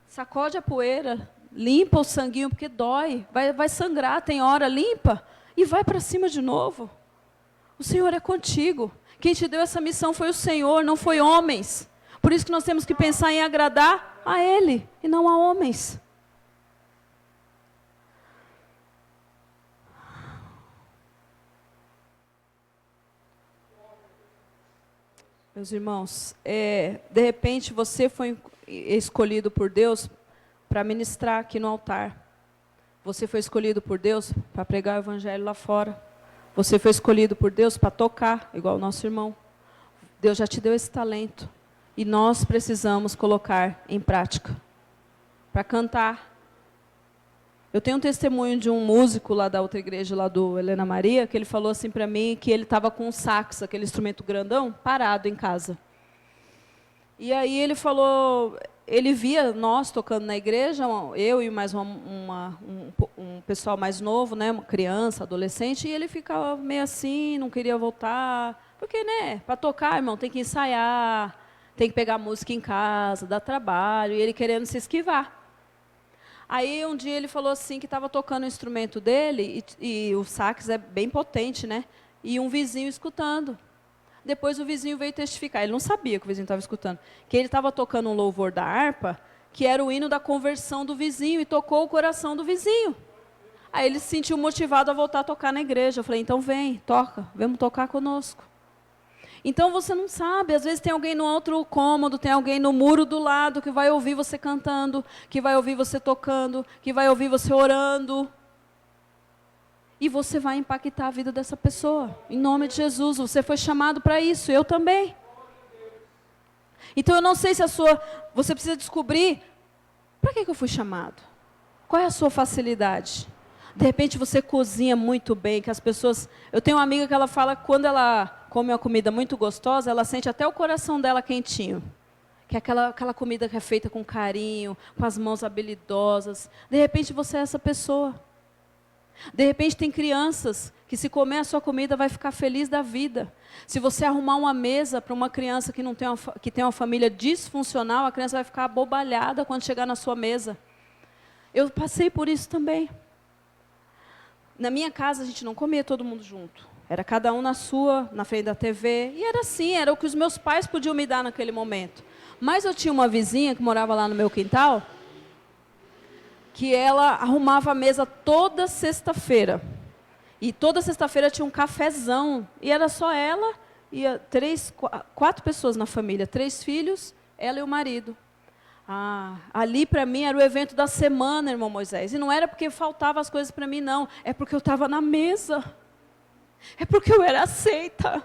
[SPEAKER 1] sacode a poeira, limpa o sanguinho, porque dói. Vai sangrar, tem hora, limpa. E vai para cima de novo. O Senhor é contigo. Quem te deu essa missão foi o Senhor, não foi homens. Por isso que nós temos que pensar em agradar a Ele, e não a homens. Meus irmãos, de repente você foi escolhido por Deus para ministrar aqui no altar. Você foi escolhido por Deus para pregar o evangelho lá fora. Você foi escolhido por Deus para tocar, igual o nosso irmão. Deus já te deu esse talento. E nós precisamos colocar em prática. Para cantar. Eu tenho um testemunho de um músico lá da outra igreja, lá do Helena Maria, que ele falou assim para mim que ele estava com um sax, aquele instrumento grandão, parado em casa. E aí ele falou, ele via nós tocando na igreja, eu e mais um pessoal mais novo, né, uma criança, adolescente, e ele ficava meio assim, não queria voltar. Porque, né, para tocar, irmão, tem que ensaiar, tem que pegar música em casa, dá trabalho, e ele querendo se esquivar. Aí um dia ele falou assim que estava tocando o instrumento dele, e o sax é bem potente, né? E um vizinho escutando. Depois o vizinho veio testificar, ele não sabia que o vizinho estava escutando, que ele estava tocando um louvor da harpa, que era o hino da conversão do vizinho, e tocou o coração do vizinho. Aí ele se sentiu motivado a voltar a tocar na igreja. Eu falei, então vem, toca, vamos tocar conosco. Então você não sabe, às vezes tem alguém no outro cômodo, tem alguém no muro do lado que vai ouvir você cantando, que vai ouvir você tocando, que vai ouvir você orando. E você vai impactar a vida dessa pessoa. Em nome de Jesus, você foi chamado para isso, eu também. Então eu não sei se você precisa descobrir, para que eu fui chamado? Qual é a sua facilidade? De repente você cozinha muito bem, que as pessoas... Eu tenho uma amiga que ela fala que quando ela come uma comida muito gostosa, ela sente até o coração dela quentinho. Que é aquela comida que é feita com carinho, com as mãos habilidosas. De repente você é essa pessoa. De repente tem crianças que se comer a sua comida vai ficar feliz da vida. Se você arrumar uma mesa para uma criança que tem uma família disfuncional, a criança vai ficar abobalhada quando chegar na sua mesa. Eu passei por isso também. Na minha casa a gente não comia todo mundo junto. Era cada um na frente da TV. E era assim, era o que os meus pais podiam me dar naquele momento. Mas eu tinha uma vizinha que morava lá no meu quintal, que ela arrumava a mesa toda sexta-feira. E toda sexta-feira tinha um cafezão. E era só ela e 4 pessoas na família. 3 filhos, ela e o marido. Ali para mim era o evento da semana, irmão Moisés. E não era porque faltavam as coisas para mim, não. É porque eu estava na mesa. É porque eu era aceita.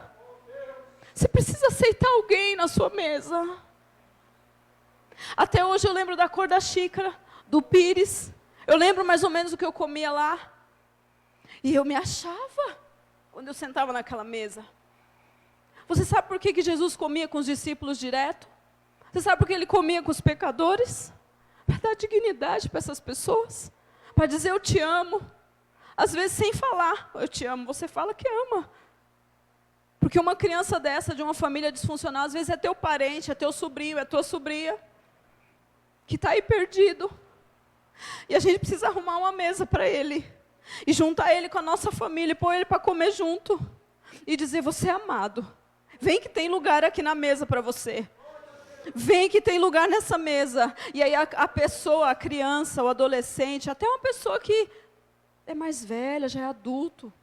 [SPEAKER 1] Você precisa aceitar alguém na sua mesa. Até hoje eu lembro da cor da xícara, do pires. Eu lembro mais ou menos o que eu comia lá. E eu me achava quando eu sentava naquela mesa. Você sabe por que Jesus comia com os discípulos direto? Você sabe por que ele comia com os pecadores? Para dar dignidade para essas pessoas. Para dizer eu te amo. Às vezes sem falar eu te amo, você fala que ama. Porque uma criança dessa, de uma família disfuncional, às vezes é teu parente, é teu sobrinho, é tua sobrinha, que está aí perdido. E a gente precisa arrumar uma mesa para ele. E juntar ele com a nossa família, e pôr ele para comer junto. E dizer, você é amado. Vem que tem lugar aqui na mesa para você. Vem que tem lugar nessa mesa. E aí a pessoa, a criança, o adolescente, até uma pessoa que é mais velha, já é adulto,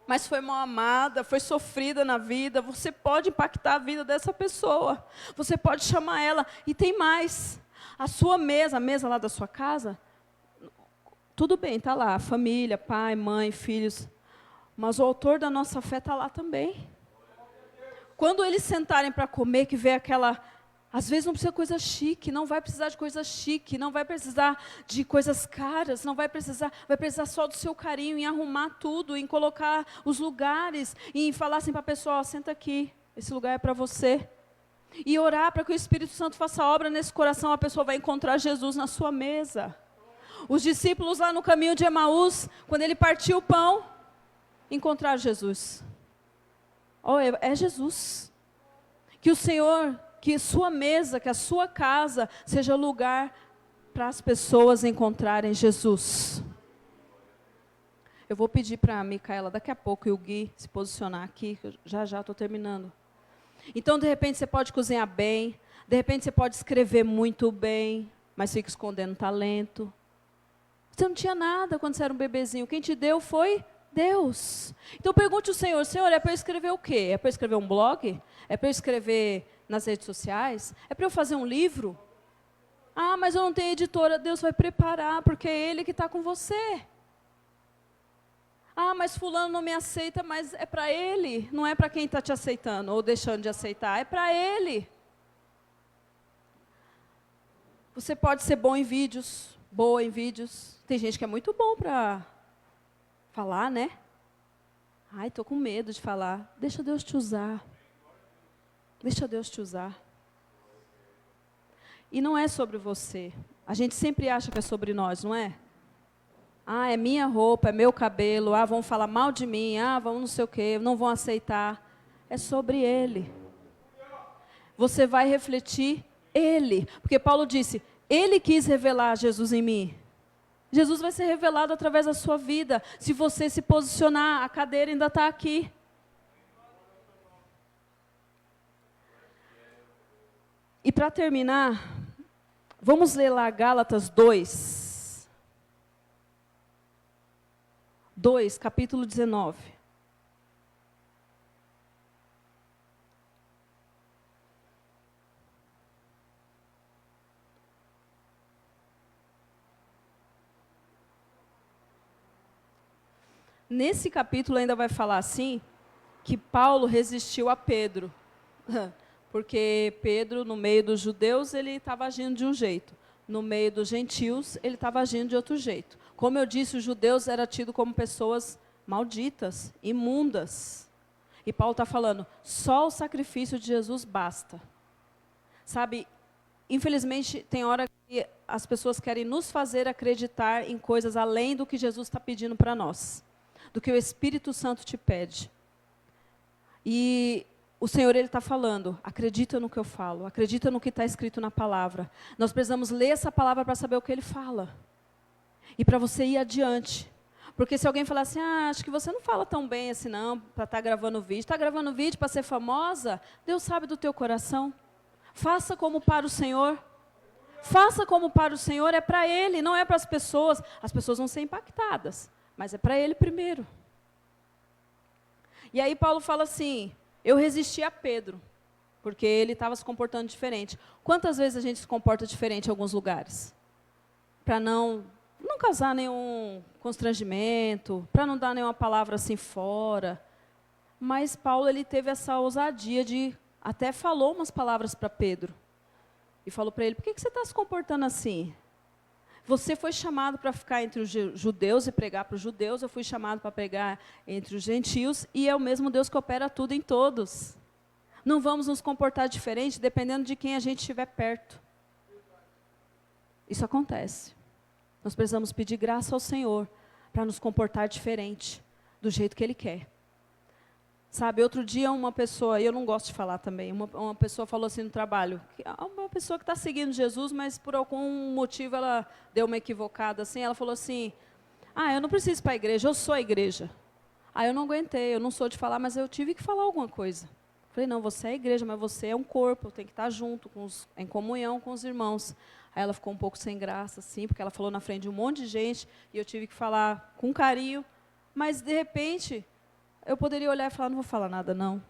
[SPEAKER 1] mas foi mal amada, foi sofrida na vida, você pode impactar a vida dessa pessoa. Você pode chamar ela. E tem mais. A sua mesa, a mesa lá da sua casa, tudo bem, está lá, família, pai, mãe, filhos. Mas o autor da nossa fé está lá também. Quando eles sentarem para comer, que vê aquela... Às vezes não precisa de coisa chique, não vai precisar de coisa chique, não vai precisar de coisas caras, não vai precisar só do seu carinho, em arrumar tudo, em colocar os lugares, em falar assim para a pessoa, ó, senta aqui, esse lugar é para você. E orar para que o Espírito Santo faça obra nesse coração, a pessoa vai encontrar Jesus na sua mesa. Os discípulos lá no caminho de Emaús, quando ele partiu o pão, encontraram Jesus. Oh, é Jesus. Que o Senhor... Que sua mesa, que a sua casa seja lugar para as pessoas encontrarem Jesus. Eu vou pedir para a Micaela daqui a pouco e o Gui se posicionar aqui, que eu já estou terminando. Então, de repente, você pode cozinhar bem, de repente, você pode escrever muito bem, mas fica escondendo talento. Você não tinha nada quando você era um bebezinho, quem te deu foi Deus. Então, pergunte ao Senhor, Senhor, é para eu escrever o quê? É para eu escrever um blog? É para eu escrever... nas redes sociais? É para eu fazer um livro? Mas eu não tenho editora. Deus vai preparar, porque é Ele que está com você. Ah, mas fulano não me aceita, mas é para ele, não é para quem está te aceitando ou deixando de aceitar, é para ele. Você pode ser bom em vídeos, boa em vídeos. Tem gente que é muito bom para falar, né? Ai, estou com medo de falar. Deixa Deus te usar. Deixa Deus te usar. E não é sobre você. A gente sempre acha que é sobre nós, não é? Ah, é minha roupa, é meu cabelo. Ah, vão falar mal de mim. Ah, vão não sei o quê, não vão aceitar. É sobre ele. Você vai refletir ele. Porque Paulo disse, ele quis revelar Jesus em mim. Jesus vai ser revelado através da sua vida. Se você se posicionar, a cadeira ainda está aqui. E para terminar, vamos ler lá Gálatas 2. 2, capítulo 19. Nesse capítulo ainda vai falar assim, que Paulo resistiu a Pedro. Porque Pedro, no meio dos judeus, ele estava agindo de um jeito. No meio dos gentios, ele estava agindo de outro jeito. Como eu disse, os judeus eram tidos como pessoas malditas, imundas. E Paulo está falando, só o sacrifício de Jesus basta. Sabe, infelizmente, tem hora que as pessoas querem nos fazer acreditar em coisas além do que Jesus está pedindo para nós. Do que o Espírito Santo te pede. E o Senhor, Ele está falando, acredita no que eu falo, acredita no que está escrito na palavra. Nós precisamos ler essa palavra para saber o que Ele fala. E para você ir adiante. Porque se alguém falar assim, acho que você não fala tão bem assim não, para estar gravando vídeo. Está gravando vídeo para ser famosa? Deus sabe do teu coração. Faça como para o Senhor. Faça como para o Senhor, é para Ele, não é para as pessoas. As pessoas vão ser impactadas, mas é para Ele primeiro. E aí Paulo fala assim, eu resisti a Pedro, porque ele estava se comportando diferente. Quantas vezes a gente se comporta diferente em alguns lugares? Para não causar nenhum constrangimento, para não dar nenhuma palavra assim fora. Mas Paulo, ele teve essa ousadia de, até falou umas palavras para Pedro. E falou para ele, por que você está se comportando assim? Você foi chamado para ficar entre os judeus e pregar para os judeus, eu fui chamado para pregar entre os gentios, e é o mesmo Deus que opera tudo em todos. Não vamos nos comportar diferente dependendo de quem a gente estiver perto. Isso acontece. Nós precisamos pedir graça ao Senhor para nos comportar diferente, do jeito que Ele quer. Sabe, outro dia uma pessoa, e eu não gosto de falar também, uma pessoa falou assim no trabalho, uma pessoa que está seguindo Jesus, mas por algum motivo ela deu uma equivocada assim, ela falou assim, eu não preciso ir para a igreja, eu sou a igreja. Aí eu não aguentei, eu não sou de falar, mas eu tive que falar alguma coisa. Falei, não, você é a igreja, mas você é um corpo, tem que estar junto, em comunhão com os irmãos. Aí ela ficou um pouco sem graça, assim, porque ela falou na frente de um monte de gente, e eu tive que falar com carinho, mas de repente eu poderia olhar e falar, não vou falar nada, não.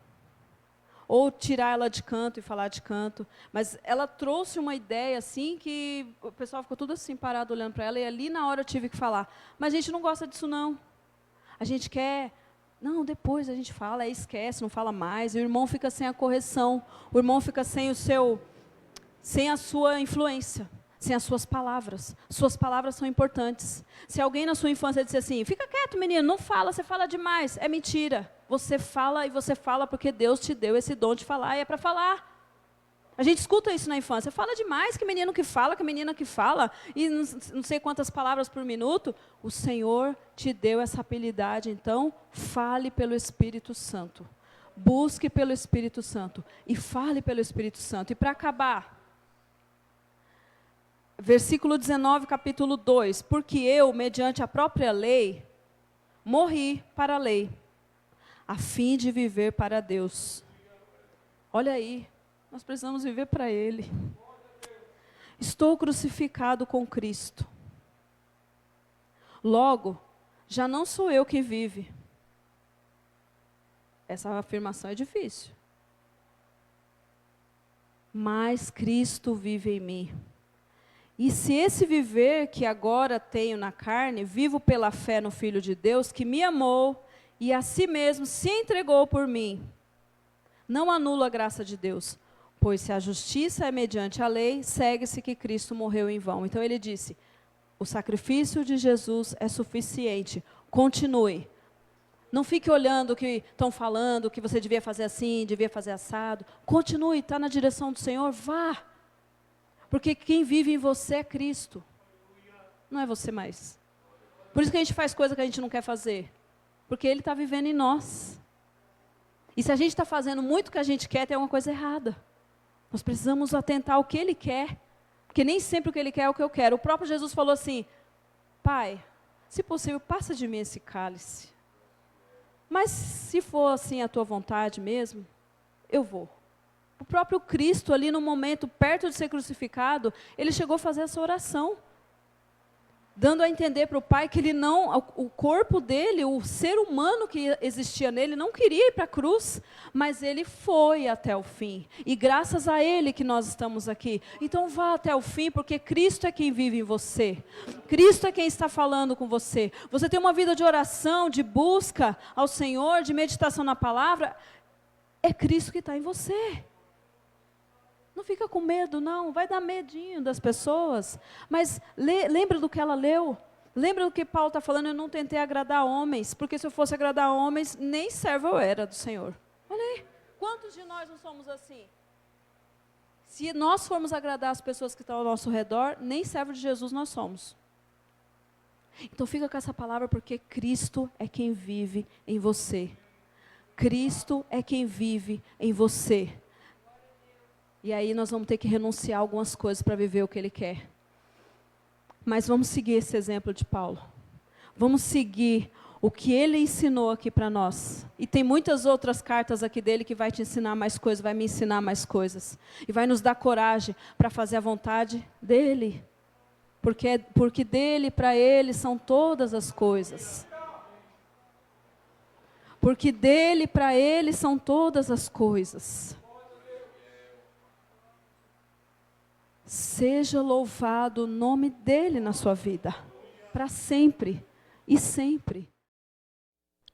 [SPEAKER 1] Ou tirar ela de canto e falar de canto. Mas ela trouxe uma ideia, assim, que o pessoal ficou tudo assim, parado, olhando para ela, e ali na hora eu tive que falar. Mas a gente não gosta disso, não. A gente quer, não, depois a gente fala, aí esquece, não fala mais. E o irmão fica sem a correção. O irmão fica sem a sua influência. Sem as suas palavras. Suas palavras são importantes. Se alguém na sua infância disser assim, fica quieto, menino, não fala, você fala demais. É mentira. Você fala e você fala porque Deus te deu esse dom de falar e é para falar. A gente escuta isso na infância. Fala demais, que menino que fala, que menina que fala. E não sei quantas palavras por minuto. O Senhor te deu essa habilidade, então fale pelo Espírito Santo. Busque pelo Espírito Santo. E fale pelo Espírito Santo. E para acabar, versículo 19, capítulo 2. Porque eu, mediante a própria lei, morri para a lei, a fim de viver para Deus. Olha aí, nós precisamos viver para Ele. Estou crucificado com Cristo. Logo, já não sou eu que vive. Essa afirmação é difícil. Mas Cristo vive em mim. E se esse viver que agora tenho na carne, vivo pela fé no Filho de Deus, que me amou e a si mesmo se entregou por mim, não anulo a graça de Deus, pois se a justiça é mediante a lei, segue-se que Cristo morreu em vão. Então ele disse, o sacrifício de Jesus é suficiente, continue. Não fique olhando o que estão falando, que você devia fazer assim, devia fazer assado. Continue, está na direção do Senhor, vá. Porque quem vive em você é Cristo. Não é você mais. Por isso que a gente faz coisa que a gente não quer fazer. Porque Ele está vivendo em nós. E se a gente está fazendo muito o que a gente quer, tem alguma coisa errada. Nós precisamos atentar ao que Ele quer. Porque nem sempre o que Ele quer é o que eu quero. O próprio Jesus falou assim, Pai, se possível, passa de mim esse cálice. Mas se for assim a tua vontade mesmo, eu vou. O próprio Cristo ali no momento, perto de ser crucificado, ele chegou a fazer essa oração. Dando a entender para o Pai que ele não, o corpo dele, o ser humano que existia nele, não queria ir para a cruz, mas ele foi até o fim. E graças a ele que nós estamos aqui. Então vá até o fim, porque Cristo é quem vive em você. Cristo é quem está falando com você. Você tem uma vida de oração, de busca ao Senhor, de meditação na palavra, é Cristo que está em você. Não fica com medo, não. Vai dar medinho das pessoas. Mas lembra do que ela leu. Lembra do que Paulo está falando. Eu não tentei agradar homens. Porque se eu fosse agradar homens, nem servo eu era do Senhor. Olha aí. Quantos de nós não somos assim? Se nós formos agradar as pessoas que estão ao nosso redor, nem servo de Jesus nós somos. Então fica com essa palavra, porque Cristo é quem vive em você. Cristo é quem vive em você. E aí nós vamos ter que renunciar a algumas coisas para viver o que Ele quer. Mas vamos seguir esse exemplo de Paulo. Vamos seguir o que ele ensinou aqui para nós. E tem muitas outras cartas aqui dele que vai te ensinar mais coisas, vai me ensinar mais coisas. E vai nos dar coragem para fazer a vontade dele. Porque dele, para ele, são todas as coisas. Porque dele, para ele, são todas as coisas. Seja louvado o nome dele na sua vida, para sempre e sempre.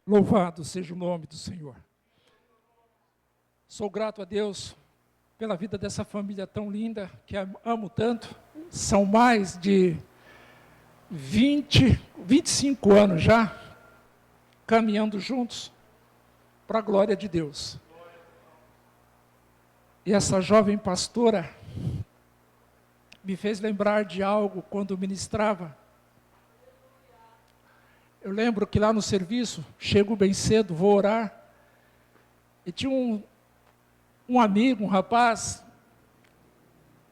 [SPEAKER 2] Louvado seja o nome do Senhor. Sou grato a Deus pela vida dessa família tão linda, que amo tanto. São mais de 25 anos já, caminhando juntos, para a glória de Deus. E essa jovem pastora me fez lembrar de algo quando ministrava. Eu lembro que lá no serviço, chego bem cedo, vou orar, e tinha um amigo, um rapaz,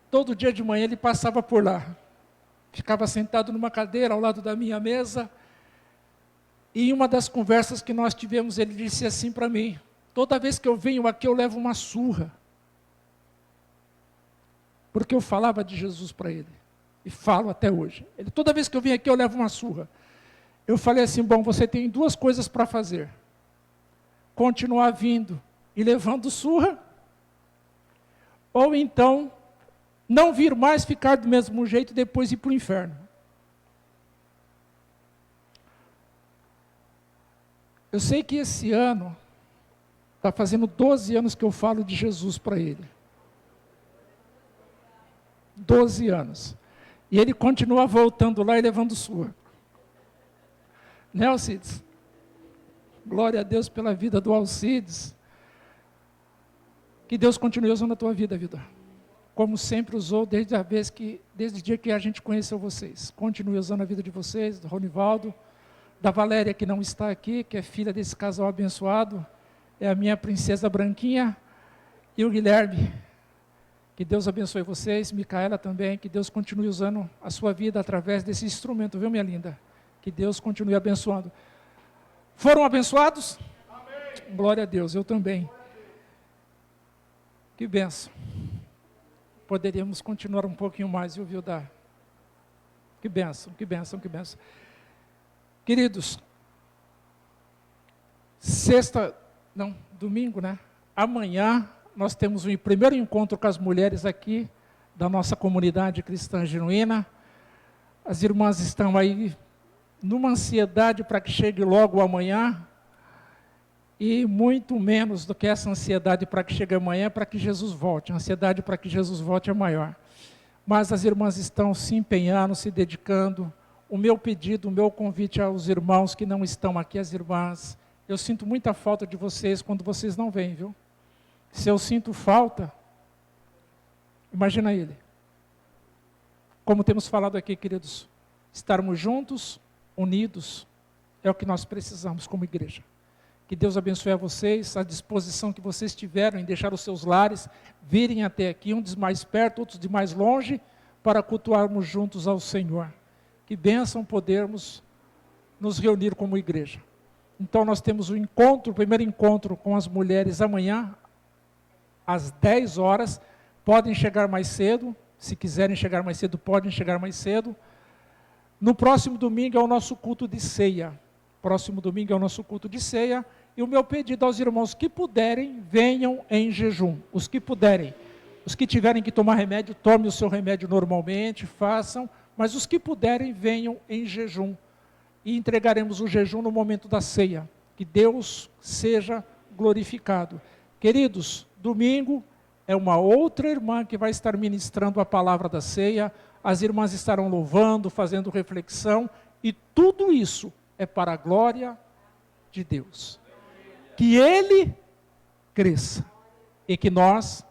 [SPEAKER 2] todo dia de manhã ele passava por lá, ficava sentado numa cadeira ao lado da minha mesa, e em uma das conversas que nós tivemos, ele disse assim para mim, toda vez que eu venho aqui eu levo uma surra, porque eu falava de Jesus para ele, e falo até hoje. Toda vez que eu venho aqui eu levo uma surra. Eu falei assim, bom, você tem duas coisas para fazer. Continuar vindo e levando surra, ou então, não vir mais, ficar do mesmo jeito e depois ir para o inferno. Eu sei que esse ano, está fazendo 12 anos que eu falo de Jesus para ele. 12 anos. E ele continua voltando lá e levando surra. Né, Alcides? Glória a Deus pela vida do Alcides. Que Deus continue usando a tua vida, Vitor. Como sempre usou desde o dia que a gente conheceu vocês. Continue usando a vida de vocês, do Ronivaldo, da Valéria, que não está aqui, que é filha desse casal abençoado, é a minha princesa branquinha, e o Guilherme. Que Deus abençoe vocês, Micaela também, que Deus continue usando a sua vida através desse instrumento, viu, minha linda? Que Deus continue abençoando. Foram abençoados? Amém. Glória a Deus, eu também. Que bênção. Poderíamos continuar um pouquinho mais, viu, Vilda? Que bênção, que bênção, que bênção. Queridos, domingo, né? Amanhã nós temos um primeiro encontro com as mulheres aqui da nossa comunidade cristã genuína. As irmãs estão aí numa ansiedade para que chegue logo amanhã, e muito menos do que essa ansiedade para que chegue amanhã, para que Jesus volte. A ansiedade para que Jesus volte é maior. Mas as irmãs estão se empenhando, se dedicando. O meu pedido, o meu convite aos irmãos que não estão aqui, as irmãs, eu sinto muita falta de vocês quando vocês não vêm, viu? Se eu sinto falta, imagina ele. Como temos falado aqui, queridos, estarmos juntos, unidos, é o que nós precisamos como igreja. Que Deus abençoe a vocês, a disposição que vocês tiveram em deixar os seus lares, virem até aqui, uns de mais perto, outros de mais longe, para cultuarmos juntos ao Senhor. Que bênção podermos nos reunir como igreja. Então nós temos o primeiro encontro com as mulheres amanhã, às 10 horas, podem chegar mais cedo, se quiserem chegar mais cedo, podem chegar mais cedo. No próximo domingo é o nosso culto de ceia. Próximo domingo é o nosso culto de ceia, e o meu pedido aos irmãos que puderem, venham em jejum. Os que puderem, os que tiverem que tomar remédio, tomem o seu remédio normalmente, façam, mas os que puderem, venham em jejum. E entregaremos o jejum no momento da ceia. Que Deus seja glorificado. Queridos, domingo é uma outra irmã que vai estar ministrando a palavra da ceia. As irmãs estarão louvando, fazendo reflexão, e tudo isso é para a glória de Deus. Que Ele cresça e que nós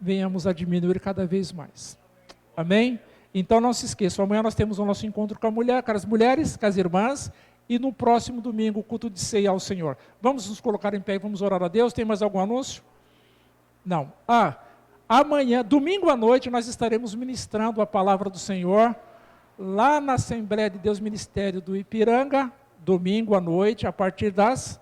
[SPEAKER 2] venhamos a diminuir cada vez mais. Amém? Então não se esqueçam, amanhã nós temos o nosso encontro com as mulheres, com as irmãs, e no próximo domingo o culto de ceia ao Senhor. Vamos nos colocar em pé e vamos orar a Deus. Tem mais algum anúncio? Não. Amanhã, domingo à noite, nós estaremos ministrando a palavra do Senhor lá na Assembleia de Deus Ministério do Ipiranga, domingo à noite, a partir das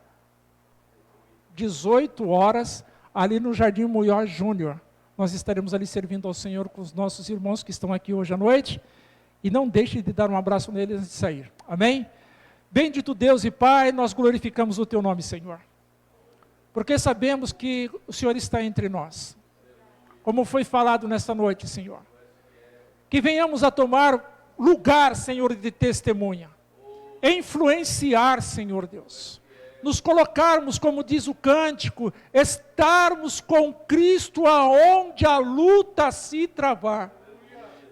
[SPEAKER 2] 18 horas, ali no Jardim Muió Júnior. Nós estaremos ali servindo ao Senhor com os nossos irmãos que estão aqui hoje à noite, e não deixe de dar um abraço neles antes de sair. Amém? Bendito Deus e Pai, nós glorificamos o Teu nome, Senhor, porque sabemos que o Senhor está entre nós, como foi falado nesta noite, Senhor. Que venhamos a tomar lugar, Senhor, de testemunha, influenciar, Senhor Deus, nos colocarmos, como diz o cântico, estarmos com Cristo aonde a luta se travar.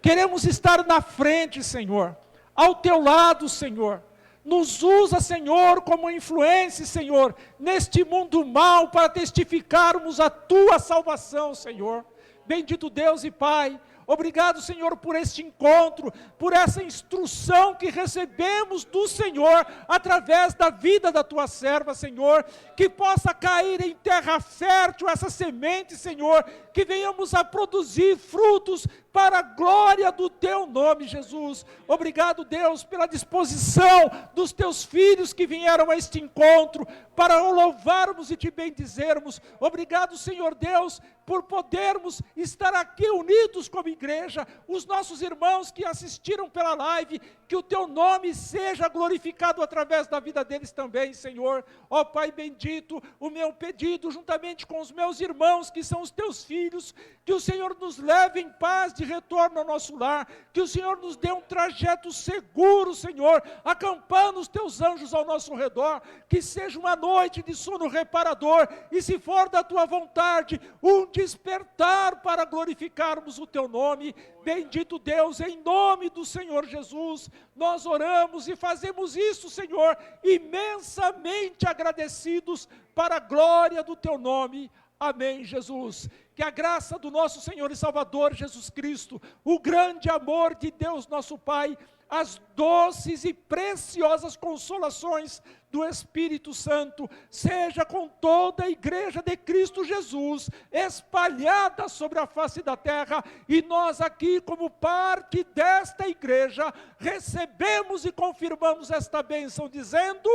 [SPEAKER 2] Queremos estar na frente, Senhor, ao Teu lado, Senhor. Nos usa, Senhor, como influência, Senhor, neste mundo mau, para testificarmos a Tua salvação, Senhor. Bendito Deus e Pai, obrigado, Senhor, por este encontro, por essa instrução que recebemos do Senhor, através da vida da Tua serva, Senhor, que possa cair em terra fértil essa semente, Senhor, que venhamos a produzir frutos para a glória do Teu nome, Jesus. Obrigado, Deus, pela disposição dos Teus filhos que vieram a este encontro, para o louvarmos e Te bendizermos. Obrigado, Senhor Deus, por podermos estar aqui unidos como igreja, os nossos irmãos que assistiram pela live, que o Teu nome seja glorificado através da vida deles também, Senhor. Ó Pai bendito, o meu pedido, juntamente com os meus irmãos, que são os Teus filhos, que o Senhor nos leve em paz de retorno ao nosso lar, que o Senhor nos dê um trajeto seguro, Senhor, acampando os Teus anjos ao nosso redor, que seja uma noite de sono reparador, e se for da Tua vontade, um despertar para glorificarmos o Teu nome. Bendito Deus, em nome do Senhor Jesus, nós oramos e fazemos isso, Senhor, imensamente agradecidos para a glória do Teu nome. Amém, Jesus. Que a graça do nosso Senhor e Salvador Jesus Cristo, o grande amor de Deus nosso Pai, as doces e preciosas consolações do Espírito Santo, seja com toda a igreja de Cristo Jesus, espalhada sobre a face da terra, e nós aqui, como parte desta igreja, recebemos e confirmamos esta bênção, dizendo: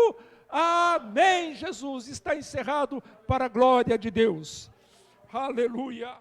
[SPEAKER 2] amém. Jesus, está encerrado para a glória de Deus. Aleluia.